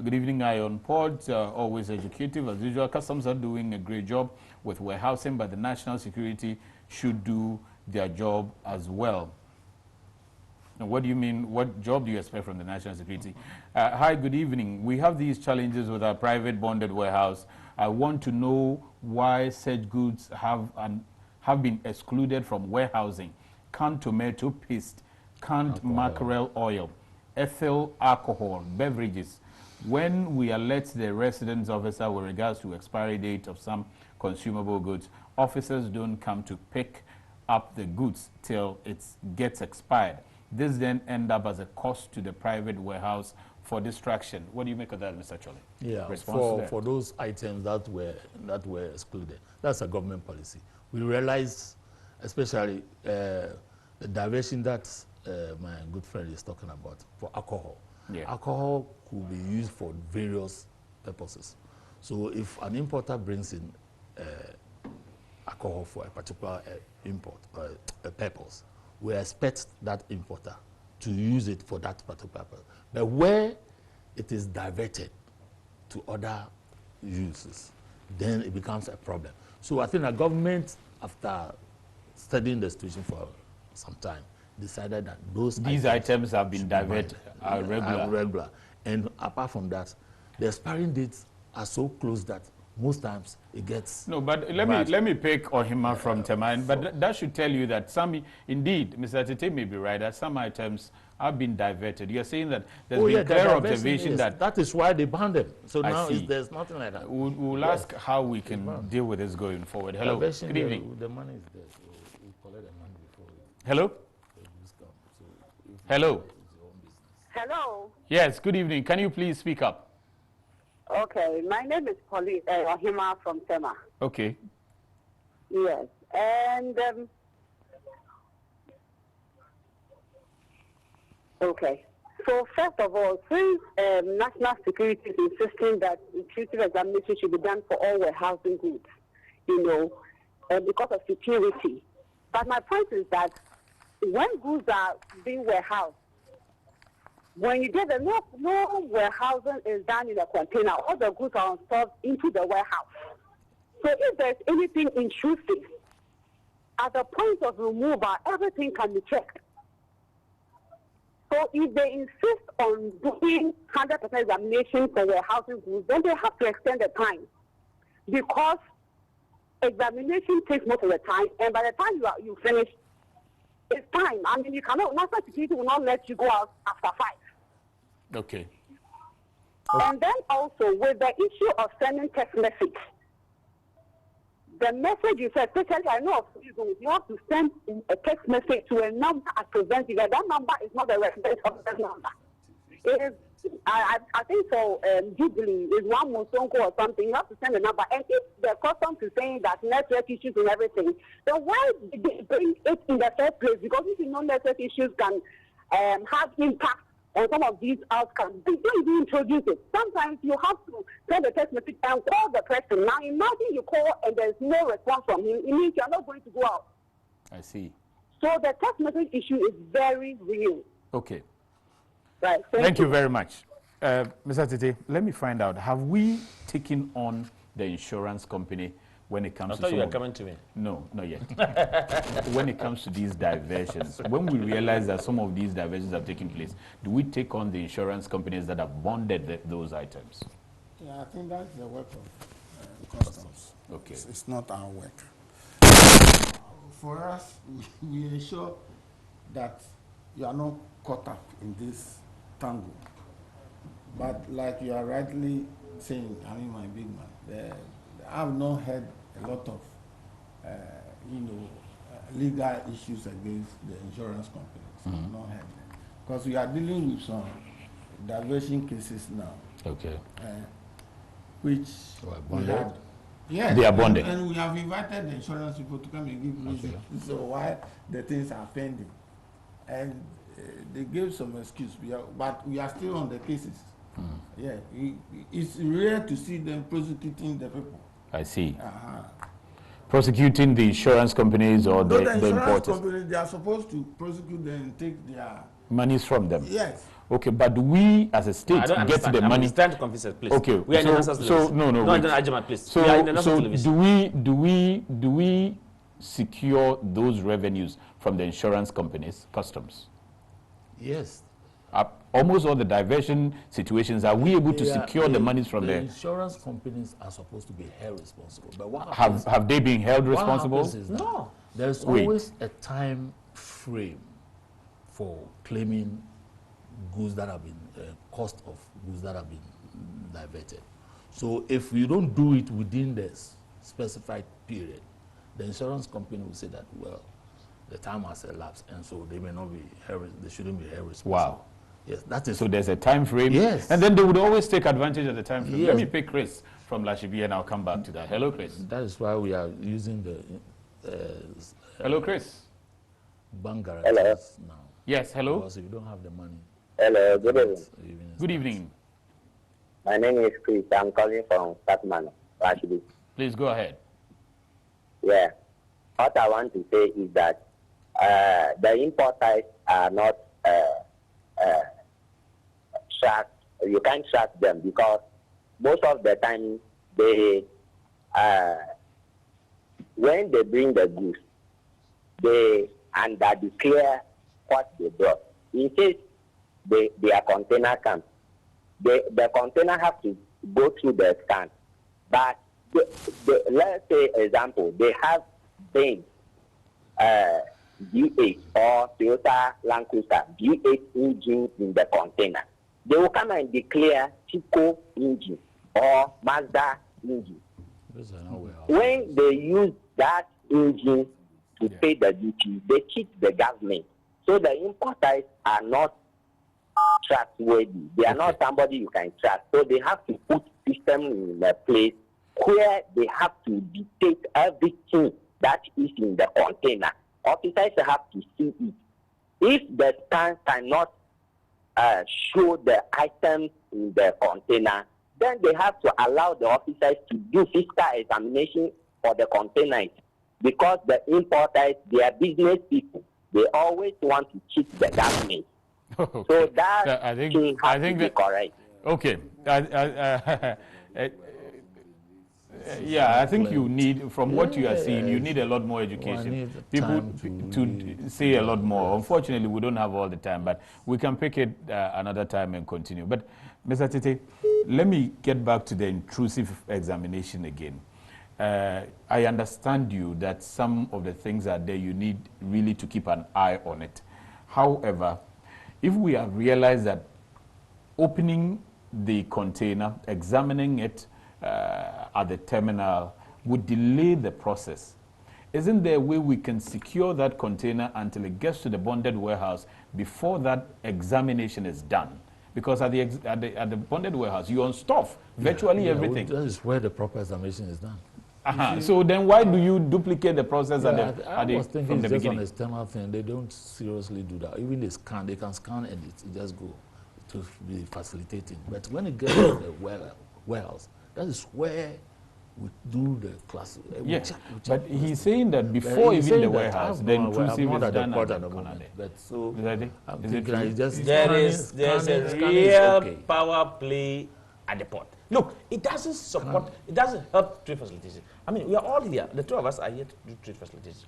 good evening, Ion Port, always educative as usual. Customs are doing a great job with warehousing, but the national security should do their job as well. Now, what do you mean? What job do you expect from the national security? Hi, good evening. We have these challenges with our private bonded warehouse. I want to know why such goods have been excluded from warehousing. Canned tomato paste, canned mackerel oil, ethyl alcohol beverages. When we alert the residence officer with regards to expiry date of some consumable goods, officers don't come to pick up the goods till it gets expired. This then ends up as a cost to the private warehouse for distraction. What do you make of that, Mr. Chole? Yeah, for those items that were excluded, that's a government policy. We realize, especially the diversion that my good friend is talking about for alcohol. Yeah. Alcohol could be used for various purposes. So if an importer brings in alcohol for a particular import or a purpose, we expect that importer to use it for that particular purpose. But where it is diverted to other uses, then it becomes a problem. So I think the government, after studying the situation for some time, decided that these items have been diverted, are regular. And apart from that, the expiring dates are so close that most times it gets... No, but let me pick Ohima from TEMA, but that should tell you that some, indeed, Mr. Tete may be right, that some items have been diverted. You're saying that there's been clear observation that... That is why they banned them. So now there's nothing like that. We'll ask how we can deal with this going forward. Hello, good evening. The money is there, so we collect the money before we... Hello? Hello? Hello. Yes, good evening. Can you please speak up? Okay, my name is Pauline Ohima from TEMA. Okay. Yes, and okay. So first of all, since national security is insisting that intrusive examination should be done for all warehousing goods, because of security. But my point is that when goods are being warehoused, when you get no warehousing is done in a container, all the goods are stored into the warehouse. So if there's anything intrusive, at the point of removal, everything can be checked. So if they insist on doing 100% examination for warehousing goods, then they have to extend the time, because examination takes most of the time, and by the time you finish, it's time. I mean, you cannot, national security will not let you go out after 5. Okay. And then also with the issue of sending text message, the message you said, especially I know you have to send a text message to a number as presented. That number is not a resident of that number. It is, I think so, Jubilee is one Musonko or something. You have to send a number. And if the customs is saying that network issues and everything, then why did they bring it in the first place? Because if you know network issues can have impact on some of these outcomes, they don't even introduce it. Sometimes you have to send a text message and call the person. Now imagine you call and there's no response from him. It means you're not going to go out. I see. So the text message issue is very real. Okay. Right. Thank you very much. Mr. Tete, let me find out, have we taken on the insurance company when it comes to... I thought you were coming to me. No, not yet. When it comes to these diversions, when we realize that some of these diversions are taking place, do we take on the insurance companies that have bonded those items? Yeah, I think that's the work of customs. Okay. It's not our work. For us, we ensure that you are not caught up in this tangle. But like you are rightly saying, I mean, my big man, I have not heard a lot of, legal issues against the insurance companies. I have not heard them. Because we are dealing with some diversion cases now. Okay. Which we had. Yes, they are bonded. And we have invited the insurance people to come and give reasons. So why the things are pending. And they gave some excuse, but we are still on the cases. Yeah, it's rare to see them prosecuting the people. I see. Prosecuting the insurance companies or the importers? Companies, they are supposed to prosecute them and take their... monies from them? Yes. Okay, but do we as a state get the money? I'm trying to confess it, please. Okay, we are in the national please. So, we are in the national television. do we secure those revenues from the insurance companies, customs? Yes. Almost all the diversion situations, are we able to secure the monies from there? The insurance companies are supposed to be held responsible. But what have they been held responsible? No. There's always a time frame for claiming goods that have been, cost of goods that have been diverted. So if you don't do it within the specified period, the insurance company will say that, well, the time has elapsed, and so they may not be held, they shouldn't be held responsible. Wow. Yes, that is. So there's a time frame. Yes. And then they would always take advantage of the time frame. Yes. Let me pick Chris from Lashibi, and I'll come back to that. Hello, Chris. That is why we are using the. Hello, Chris. Bank guarantees now. Yes, hello. Because if you don't have the money. Hello, good evening. Good evening. My name is Chris. I'm calling from Statman, Lashibi. Please go ahead. Yeah. What I want to say is that the importers are not tracked. You can't track them because most of the time they, when they bring the goods, they under declare what they brought. In case their container comes, the container have to go through the scan. But let's say example, they have things V8 or Toyota Land Cruiser V8 engine in the container. They will come and declare Chico engine or Mazda engine. When they use that engine to pay the duty, they cheat the government. So the importers are not trustworthy. They are not somebody you can trust. So they have to put system in a place where they have to dictate everything that is in the container. Officers have to see it. If the scan cannot show the items in the container, then they have to allow the officers to do physical examination for the containers, because the importers, they are business people. They always want to cheat the government. Okay. So that I think that correct. Okay. Yeah, I think you need, from what you are seeing, you need a lot more education. People to say a lot more. Unfortunately, we don't have all the time, but we can pick it another time and continue. But, Mr. Tete, let me get back to the intrusive examination again. I understand you that some of the things are there, you need really to keep an eye on it. However, if we have realized that opening the container, examining it, at the terminal would delay the process, isn't there a way we can secure that container until it gets to the bonded warehouse before that examination is done? Because at the bonded warehouse, you unstuff virtually everything. That is where the proper examination is done. So then why do you duplicate the process I was from thinking the it's just beginning? on a external thing. They don't seriously do that. Even they can scan and it just go to be facilitating. But when it gets to the warehouse, that is where we do the class. Yes, but he's saying that before even the warehouse, the intrusive is done at the corner there. But so, there's a real power play at the port. Look, it doesn't support, it doesn't help trade facilitation. I mean, we are all here, the two of us are here to do trade facilitation.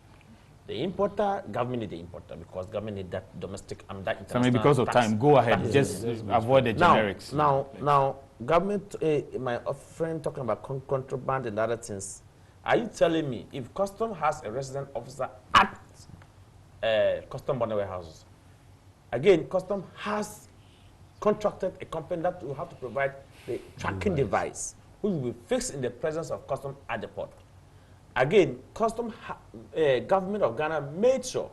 The importer, government need the importer because government need that domestic, that international. So because of time, go ahead, just avoid the generics. Now, government, my friend talking about contraband and other things, are you telling me if custom has a resident officer at custom bonded warehouses, again, custom has contracted a company that will have to provide the tracking device, which will be fixed in the presence of custom at the port. Again, government of Ghana made sure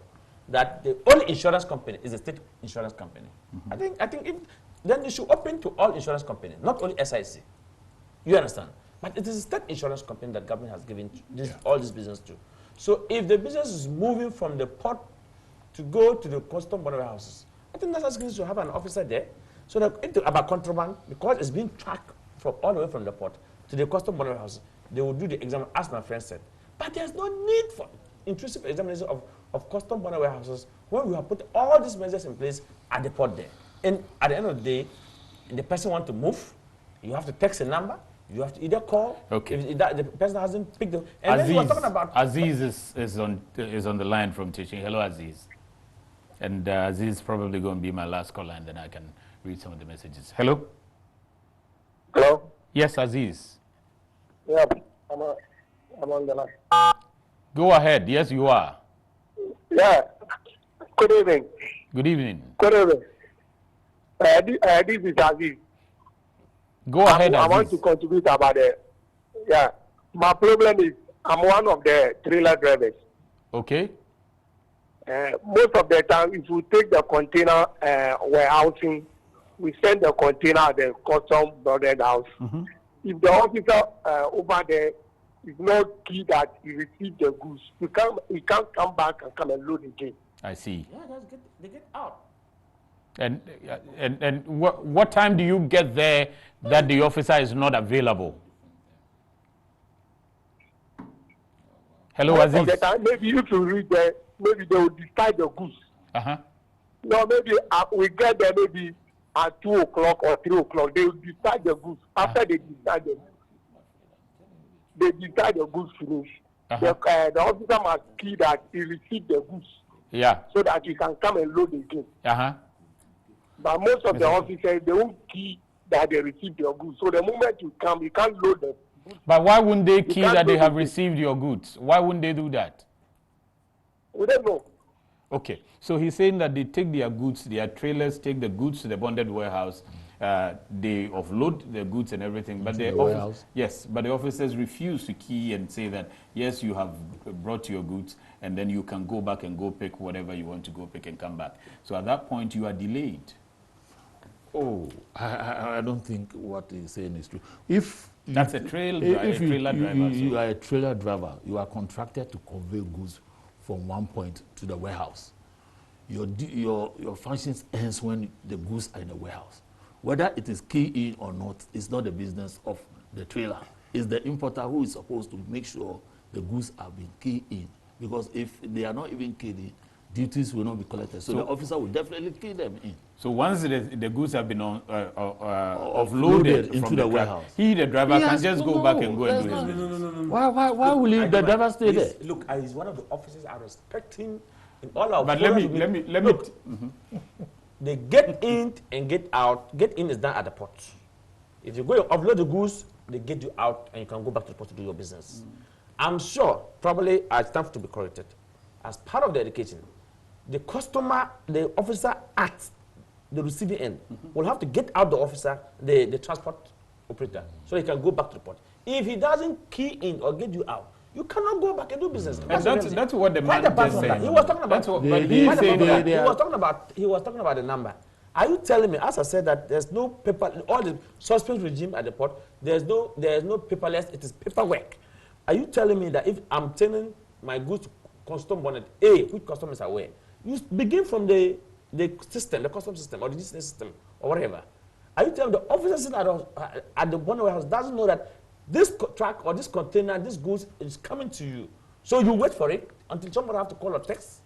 that the only insurance company is a state insurance company. I think if then you should open to all insurance companies, not only SIC. You understand? But it is a state insurance company that government has given all this business to. So if the business is moving from the port to go to the custom border houses, I think that's asking to have an officer there, so that about contraband, because it's being tracked from all the way from the port to the custom border houses, they will do the exam, as my friend said. But there's no need for intrusive examination of custom border warehouses when we have put all these measures in place at the port there. And at the end of the day, the person wants to move, you have to text a number, you have to either call, if the person hasn't picked them. And Aziz, then we're talking about Aziz is on the line from teaching. Hello, Aziz. And Aziz is probably going to be my last caller, and then I can read some of the messages. Hello? Hello? Yes, Aziz. Yeah, I'm on the line. Go ahead. Yes, you are. Yeah. Good evening. Good evening. Good evening. This is Aziz. Go ahead, I want Aziz. to contribute about the. Yeah, my problem is I'm one of the trailer drivers. Okay. Most of the time, if we take the container warehousing, we send the container at the custom boarded house. If the officer over there is not key that he received the goods, he can't come back and come and load again. I see. Yeah, they get out. And what time do you get there that the officer is not available? Hello, Aziz. Of the time, maybe if you read there, maybe they will decide the goods. No, maybe we get there maybe at 2 o'clock or 3 o'clock. They will decide the goods. After they decide the goods finish. The officer must key that he received the goods. Yeah. So that he can come and load again. But most of the officers, they won't key that they received your goods. So the moment you come, you can't load them. But why wouldn't they key that they have received your goods? Why wouldn't they do that? We don't know. Okay, so he's saying that they take their goods, their trailers take the goods to the bonded warehouse. They offload the goods and everything, but the officers refuse to key and say that yes, you have brought your goods, and then you can go back and go pick whatever you want to go pick and come back. So at that point, you are delayed. Oh, I don't think what he's saying is true. If that's a trailer driver. You are a trailer driver. You are contracted to convey goods from one point to the warehouse. Your functions ends when the goods are in the warehouse. Whether it is key in or not, it's not the business of the trailer. It's the importer who is supposed to make sure the goods are being keyed in. Because if they are not even keyed in, duties will not be collected. So the officer will definitely key them in. So once the goods have been offloaded into the warehouse, the driver can just go back and go and do his business. Why will the driver stay there? Look, he's one of the officers I respecting in all our. But let me. They get in and get out. Get in is done at the port. If you go offload the goods, they get you out and you can go back to the port to do your business. I'm sure, probably, I stand to be corrected. As part of the education, the customer, the officer at the receiving end will have to get out the officer, the transport operator, so he can go back to the port. If he doesn't key in or get you out, you cannot go back and do business. And that's what the man just said. He was talking about. He was talking about the number. Are you telling me, as I said, that there's no paper, all the suspense regime at the port, there is no paperless, it is paperwork. Are you telling me that if I'm sending my goods to custom bonnet A, which customers are where, you begin from the system, the custom system, or the business system, or whatever. Are you telling me the officer at the bonnet warehouse doesn't know that this truck or this container, this goods is coming to you? So you wait for it until somebody have to call or text?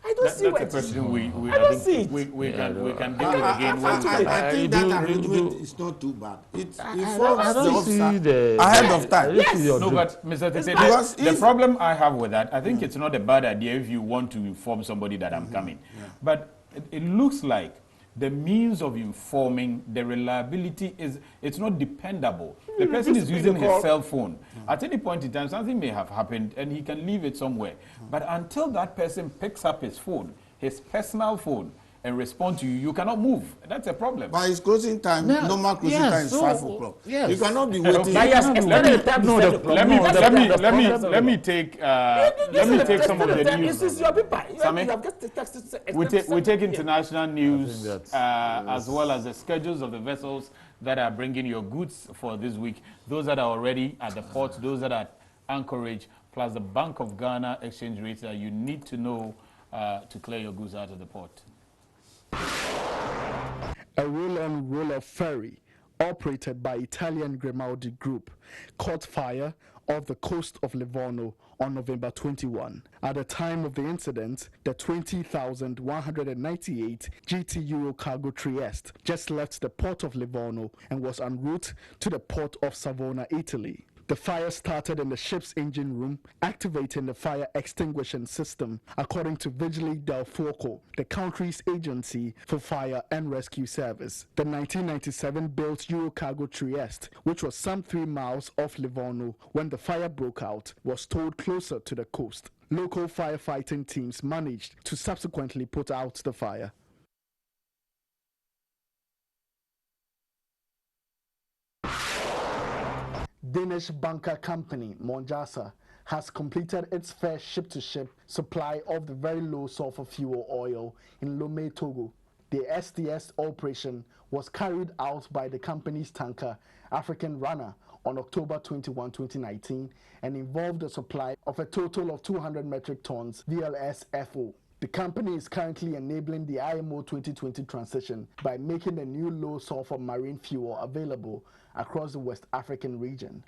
I don't see that's a question I don't see it. We can deal with again. I think that arrangement is not too bad. It informs I the don't officer see the ahead of time. Yes. No, but Mr. Tete, the problem I have with that, I think it's not a bad idea if you want to inform somebody that I'm coming. But it looks like the means of informing, the reliability it's not dependable. The person is using his cell phone. At any point in time, something may have happened and he can leave it somewhere. But until that person picks up his phone, his personal phone, and respond to you, you cannot move. That's a problem. By his closing time, normal closing time is 5 o'clock. You cannot be waiting. Let me take some of the news. This is your paper. We take international news as well as the schedules of the vessels that are bringing your goods for this week. Those that are already at the port, those that are at Anchorage, plus the Bank of Ghana exchange rates that you need to know to clear your goods out of the port. A roll-on roll-off ferry operated by Italian Grimaldi Group caught fire off the coast of Livorno on November 21. At the time of the incident, the 20,198 GT Euro cargo Trieste just left the port of Livorno and was en route to the port of Savona, Italy. The fire started in the ship's engine room, activating the fire extinguishing system, according to Vigili del Fuoco, the country's agency for fire and rescue service. The 1997-built Eurocargo Trieste, which was some 3 miles off Livorno when the fire broke out, was towed closer to the coast. Local firefighting teams managed to subsequently put out the fire. Danish bunker company Monjasa has completed its first ship-to-ship supply of the very low sulfur fuel oil in Lomé, Togo. The STS operation was carried out by the company's tanker African Runner on October 21, 2019 and involved the supply of a total of 200 metric tons VLSFO. The company is currently enabling the IMO 2020 transition by making the new low sulfur marine fuel available across the West African region.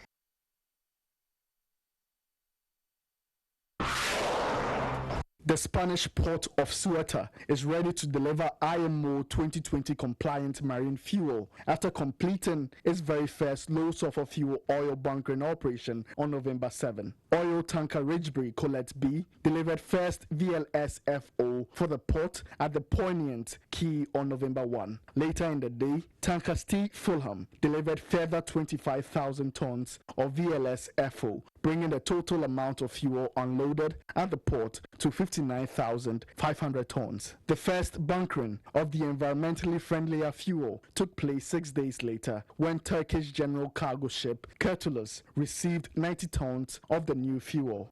The Spanish port of Ceuta is ready to deliver IMO 2020 compliant marine fuel after completing its very first low sulfur fuel oil bunkering operation on November 7. Oil tanker Ridgebury Colette B delivered first VLSFO for the port at the Poignant Quay on November 1. Later in the day, tanker Steve Fulham delivered further 25,000 tons of VLSFO, bringing the total amount of fuel unloaded at the port to 59,500 tons. The first bunkering of the environmentally friendlier fuel took place 6 days later when Turkish general cargo ship Kurtulus received 90 tons of the new fuel.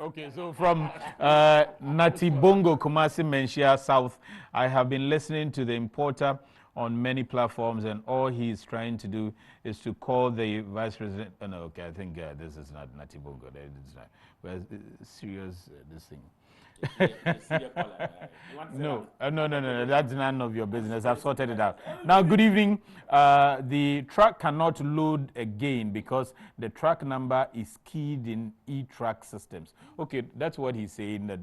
Okay, so from Nati Bongo, Kumasi, Menchia South, I have been listening to the importer on many platforms, and all he's trying to do is to call the vice president. Oh, no, okay, I think this is not Nati Bongo. It's not. But serious, this thing. No, no, that's none of your business. I've sorted it out. Now, good evening. The truck cannot load again because the truck number is keyed in e-truck systems. Okay, that's what he's saying, that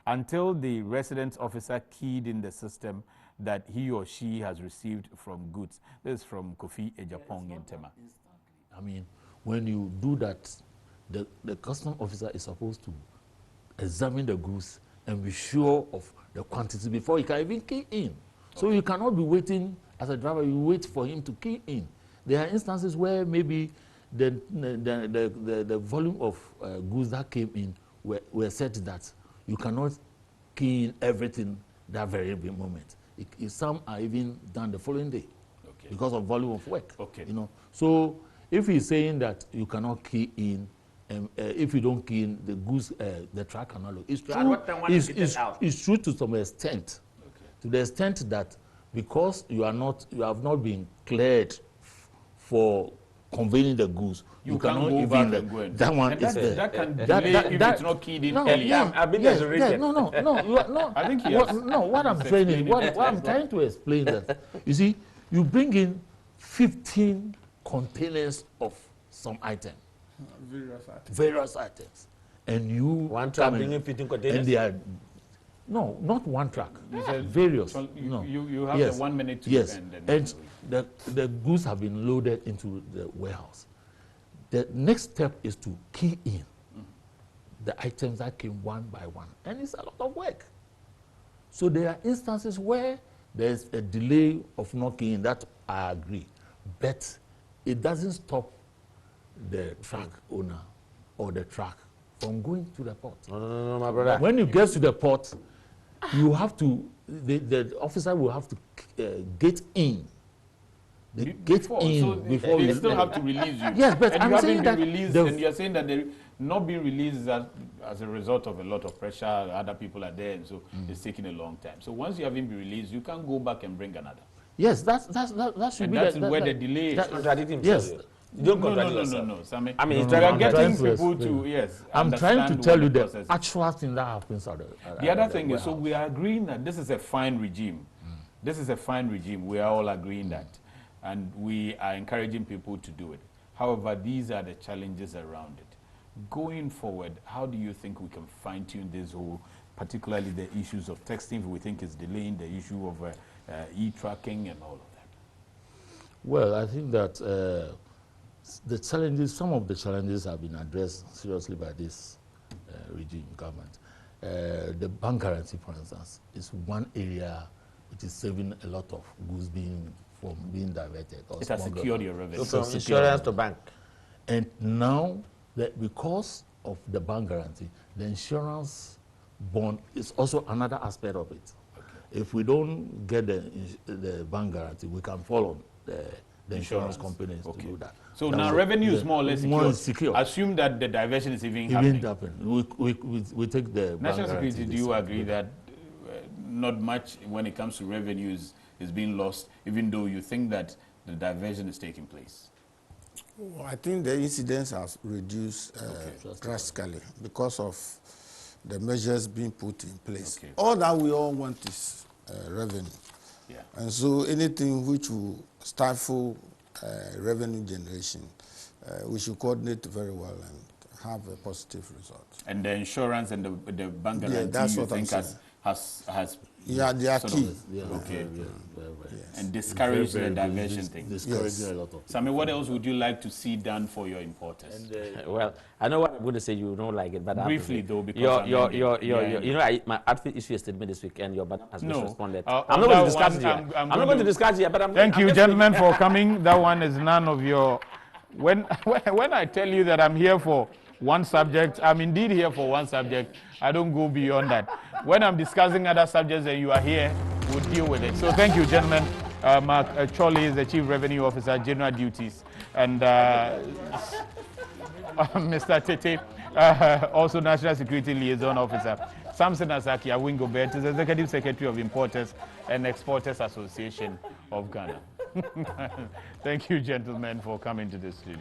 until the residence officer keyed in the system that he or she has received from goods. This is from KWOFI Ejapong in TEMA. I mean, when you do that, the custom officer is supposed to examine the goods and be sure of the quantity before he can even key in. So you cannot be waiting as a driver, you wait for him to key in. There are instances where maybe the volume of goods that came in were set that you cannot key in everything that very moment. Some are even done the following day because of volume of work. You know, so if he's saying that you cannot key in, if you don't key in, the goods, the truck cannot load. It's true. It's true to some extent, to the extent that because you have not been cleared for conveying the goods, you cannot even that one is there. That can delay if it's not keyed in earlier. No. I think yes. No, what I'm saying is, what I'm trying to explain that, you see, you bring in 15 containers of some item, various items, and you one truck bringing 15 containers. And they are No, not one truck. Various. So no. You have Yes. the 1 minute to yes. end. And the goods have been loaded into the warehouse. The next step is to key in the items that came one by one. And it's a lot of work. So there are instances where there's a delay of not keying in, that I agree. But it doesn't stop the truck owner or the truck from going to the port. No, my brother. When you get to the port, you have to, the officer will have to gate in. Before they still have to release you. Yes, but and I'm you saying haven't that been released, and you're saying that they're not being released as a result of a lot of pressure. Other people are there, and so it's taking a long time. So once you haven't been released, you can go back and bring another. Yes, that should and be that's where the delay is. Yes. You don't contradict yourself. No. Sammy, I mean, we are getting people to, yes. I'm trying to tell you the actual thing that happens. The other thing is, so we are agreeing that this is a fine regime. This is a fine regime. We are all agreeing that. And we are encouraging people to do it. However, these are the challenges around it. Going forward, how do you think we can fine-tune this whole, particularly the issues of texting, we think is delaying, the issue of e-tracking and all of that? Well, I think that the challenges, some of the challenges have been addressed seriously by this regime government. The bank guarantee, for instance, is one area which is saving a lot of goods being diverted. Or it has secured your revenue. So from insurance to bank. And now, because of the bank guarantee, the insurance bond is also another aspect of it. Okay. If we don't get the bank guarantee, we can follow the insurance companies to do that. So now revenue is more or less secure. Assume that the diversion is even happening. We take the national security. Do you agree that not much when it comes to revenues is being lost, even though you think that the diversion is taking place? Well, I think the incidence has reduced drastically because of the measures being put in place. Okay. All that we all want is revenue. Yeah. And so anything which will stifle revenue generation, we should coordinate very well and have a positive result. And the insurance and the bank guarantee, that's you what think has yeah, they are key. Okay. And discourage the diversion thing. Discouraging a lot of. Sammy, what else would you like to see done for your importers? And, well, I know what I'm going to say. You don't like it, but briefly though, because you know, my outfit issued a statement this week, and your banner has been responded. I'm not going to discuss it here. I'm not going to discuss here, but I'm. Thank you, gentlemen, for coming. That one is none of your. When I tell you that I'm here for one subject, I'm indeed here for one subject. I don't go beyond that. When I'm discussing other subjects and you are here, we'll deal with it. So thank you, gentlemen. Mark Chorley is the Chief Revenue Officer, General Duties, and Mr. Tete, also National Security Liaison Officer. Samson Asaki Awingobert is Executive Secretary of Importers and Exporters Association of Ghana. Thank you, gentlemen, for coming to the studio.